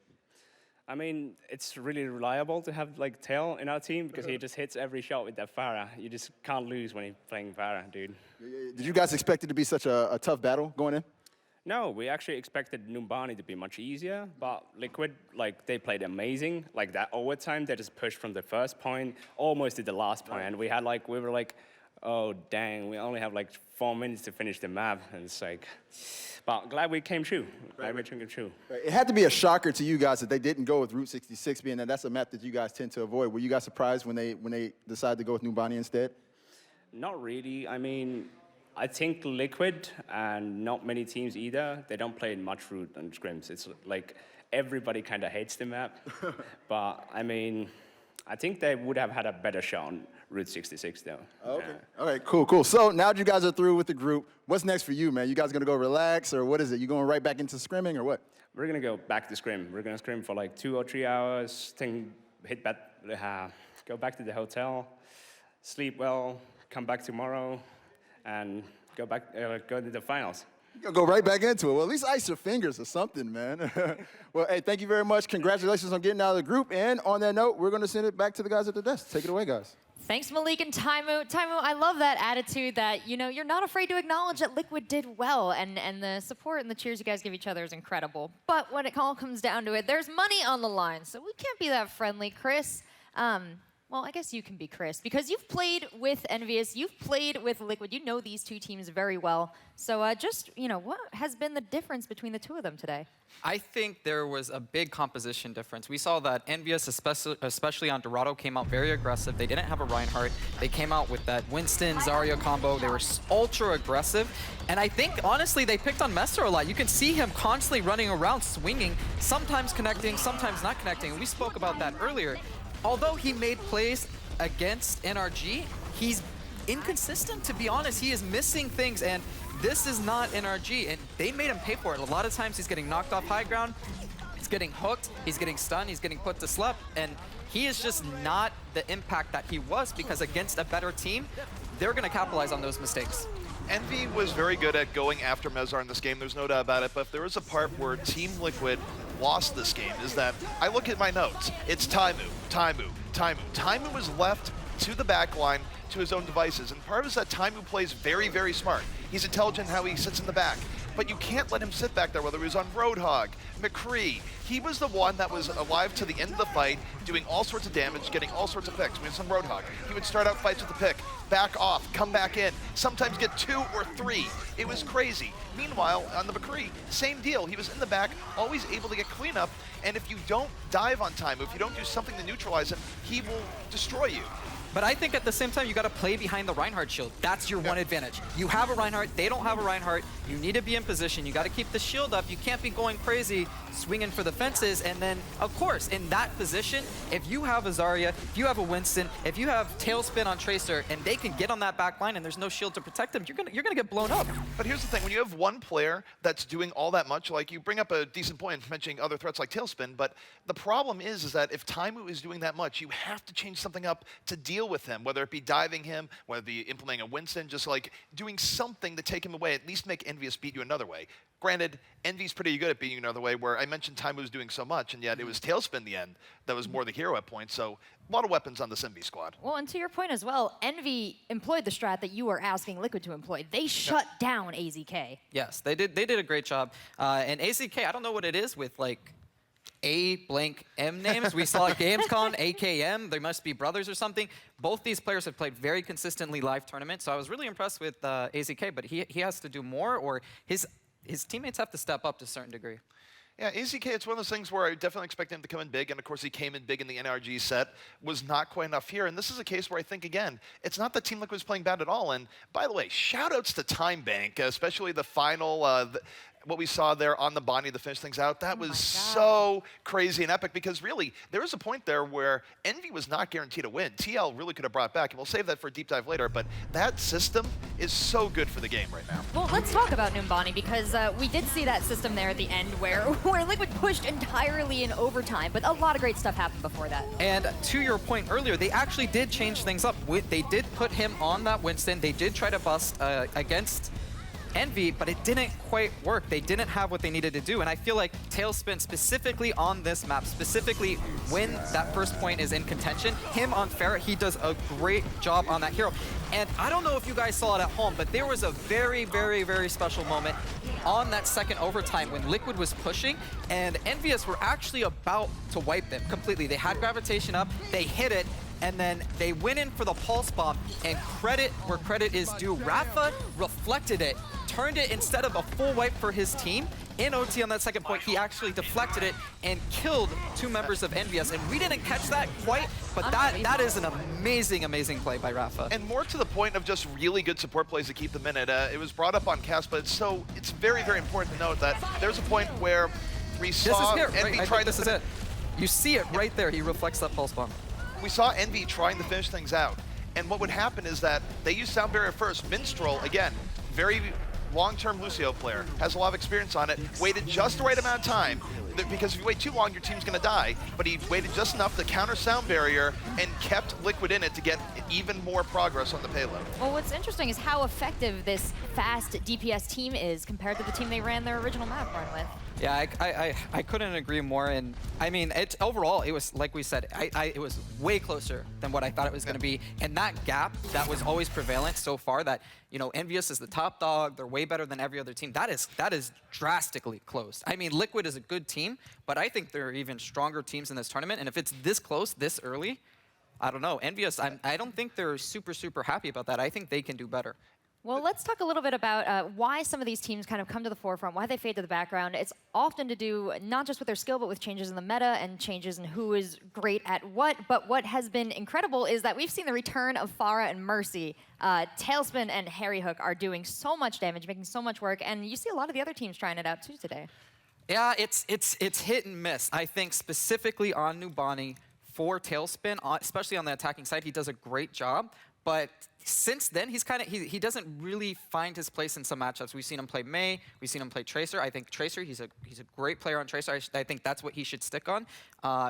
I mean, it's really reliable to have like Tail in our team because he just hits every shot with that Pharah. You just can't lose when he's playing Pharah, dude. Did you guys expect it to be such a tough battle going in? No, we actually expected Numbani to be much easier, but Liquid, like, they played amazing. Like, that overtime, they just pushed from the first point almost to the last point. And we were like, oh, dang, we only have like 4 minutes to finish the map. And it's like, but glad we came true. Glad we came true. It had to be a shocker to you guys that they didn't go with Route 66, being that that's a map that you guys tend to avoid. Were you guys surprised when they decided to go with Numbani instead? Not really. I mean, I think Liquid and not many teams either, they don't play much Route and scrims. It's like everybody kind of hates the map. But I mean, I think they would have had a better shot on Route 66 though. Okay. All right, cool. So now that you guys are through with the group, what's next for you, man? You guys gonna go relax, or what is it? You going right back into scrimming, or what? We're gonna go back to scrim. We're gonna scrim for like 2 or 3 hours, then hit back, go back to the hotel, sleep well, come back tomorrow, and go to the finals. You'll go right back into it. Well, at least ice your fingers or something, man. Well, hey, thank you very much. Congratulations on getting out of the group. And on that note, we're going to send it back to the guys at the desk. Take it away, guys. Thanks, Malik and Taimu. Taimu, I love that attitude that, you know, you're not afraid to acknowledge that Liquid did well, and the support and the cheers you guys give each other is incredible. But when it all comes down to it, there's money on the line, so we can't be that friendly, Chris. Well, I guess you can be Chris, because you've played with EnvyUs, you've played with Liquid, you know these two teams very well. So just, you know, what has been the difference between the two of them today? I think there was a big composition difference. We saw that EnvyUs, especially on Dorado, came out very aggressive. They didn't have a Reinhardt. They came out with that Winston-Zarya combo. They were ultra aggressive. And I think, honestly, they picked on Messer a lot. You can see him constantly running around, swinging, sometimes connecting, sometimes not connecting. We spoke about that earlier. Although he made plays against NRG, he's inconsistent, to be honest. He is missing things, and this is not NRG, and they made him pay for it. A lot of times he's getting knocked off high ground, he's getting hooked, he's getting stunned, he's getting put to sleep, and he is just not the impact that he was, because against a better team, they're going to capitalize on those mistakes. Envy was very good at going after Mezar in this game, there's no doubt about it, but if there was a part where Team Liquid lost this game, is that I look at my notes, it's Taimu. Taimu was left to the back line to his own devices, and part of it is that Taimu plays very, very smart. He's intelligent how he sits in the back, but you can't let him sit back there, whether he was on Roadhog, McCree. He was the one that was alive to the end of the fight, doing all sorts of damage, getting all sorts of picks. When he was on Roadhog, he would start out fights with the pick, back off, come back in, sometimes get 2 or 3. It was crazy. Meanwhile, on the McCree, same deal. He was in the back, always able to get cleanup, and if you don't dive on time, if you don't do something to neutralize him, he will destroy you. But I think at the same time, you got to play behind the Reinhardt shield. That's your one advantage. You have a Reinhardt, they don't have a Reinhardt. You need to be in position. You got to keep the shield up. You can't be going crazy, swinging for the fences. And then, of course, in that position, if you have a Zarya, if you have a Winston, if you have Tailspin on Tracer, and they can get on that back line and there's no shield to protect them, you're gonna get blown up. But here's the thing, when you have one player that's doing all that much, like you bring up a decent point mentioning other threats like Tailspin, but the problem is that if Taimu is doing that much, you have to change something up to deal with him, whether it be diving him, whether it be implementing a Winston, just like doing something to take him away, at least make EnvyUs beat you another way. Granted, Envy's pretty good at beating you another way, where I mentioned Taimu's doing so much, and yet it was Tailspin in the end that was more the hero at points, so a lot of weapons on this Envy squad. Well, and to your point as well, Envy employed the strat that you were asking Liquid to employ. They shut down AZK. Yes, they did a great job. And AZK, I don't know what it is with like A-blank-M names. We saw Gamescom, AKM, they must be brothers or something. Both these players have played very consistently live tournaments, so I was really impressed with AZK, but he has to do more, or his teammates have to step up to a certain degree. Yeah, AZK, it's one of those things where I definitely expect him to come in big, and of course he came in big in the NRG set, was not quite enough here, and this is a case where I think, again, it's not that Team Liquid was playing bad at all, and by the way, shout-outs to Time Bank, especially the final, what we saw there on the Bonnie to finish things out, that was so crazy and epic, because really, there was a point there where Envy was not guaranteed a win. TL really could have brought it back, and we'll save that for a deep dive later, but that system is so good for the game right now. Well, let's talk about Numbani, because we did see that system there at the end where Liquid pushed entirely in overtime, but a lot of great stuff happened before that. And to your point earlier, they actually did change things up. They did put him on that Winston. They did try to bust against Envy, but it didn't quite work. They didn't have what they needed to do, and I feel like Tailspin specifically on this map, specifically when that first point is in contention, him on Pharah, he does a great job on that hero. And I don't know if you guys saw it at home, but there was a very, very, very special moment on that second overtime when Liquid was pushing, and EnvyUs were actually about to wipe them completely. They had gravitation up, they hit it, and then they went in for the pulse bomb, and credit where credit is due. Rafa reflected it, turned it instead of a full wipe for his team. In OT on that second point, he actually deflected it and killed 2 members of EnvyUs. And we didn't catch that quite, but that is an amazing, amazing play by Rafa. And more to the point of just really good support plays to keep them in it. It was brought up on cast, but it's very, very important to note that there's a point where we saw Envy try this is it. You see it right there. He reflects that pulse bomb. We saw Envy trying to finish things out. And what would happen is that they use Sound Barrier first. Minstrel, again, very long-term Lucio player, has a lot of experience on it, waited just the right amount of time, because if you wait too long, your team's gonna die, but he waited just enough to counter Sound Barrier and kept Liquid in it to get even more progress on the payload. Well, what's interesting is how effective this fast DPS team is compared to the team they ran their original map run with. Yeah, I couldn't agree more. And I mean, overall, it was, like we said, it was way closer than what I thought it was going to be. And that gap that was always prevalent so far, that, you know, EnvyUs is the top dog, they're way better than every other team, that is drastically closed. I mean, Liquid is a good team, but I think there are even stronger teams in this tournament. And if it's this close, this early, I don't know. EnvyUs, I don't think they're super, super happy about that. I think they can do better. Well, let's talk a little bit about why some of these teams kind of come to the forefront, why they fade to the background. It's often to do not just with their skill, but with changes in the meta and changes in who is great at what. But what has been incredible is that we've seen the return of Pharah and Mercy. Tailspin and Harry Hook are doing so much damage, making so much work, and you see a lot of the other teams trying it out too today. Yeah, it's hit and miss. I think specifically on Numbani for Tailspin, especially on the attacking side, he does a great job. But since then, he doesn't really find his place in some matchups. We've seen him play Mei, we've seen him play Tracer. I think Tracer, he's a great player on Tracer. I think that's what he should stick on,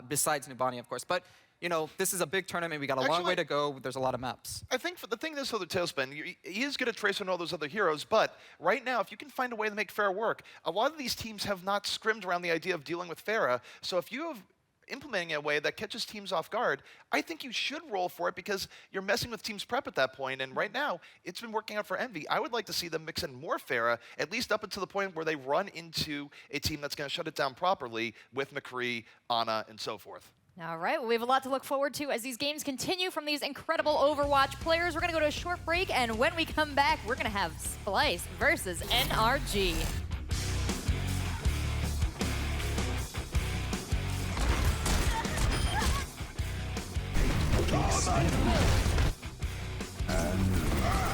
besides Numbani, of course. But you know, this is a big tournament. We got a long way to go. There's a lot of maps. I think the thing is, though, the Tailspin, he is good at Tracer and all those other heroes, but right now, if you can find a way to make Pharah work, a lot of these teams have not scrimmed around the idea of dealing with Pharah. So if you have implementing a way that catches teams off guard, I think you should roll for it because you're messing with teams' prep at that point. And right now, it's been working out for Envy. I would like to see them mix in more Pharah, at least up until the point where they run into a team that's going to shut it down properly with McCree, Ana, and so forth. All right, well, we have a lot to look forward to as these games continue from these incredible Overwatch players. We're going to go to a short break, and when we come back, we're going to have Splyce versus NRG. And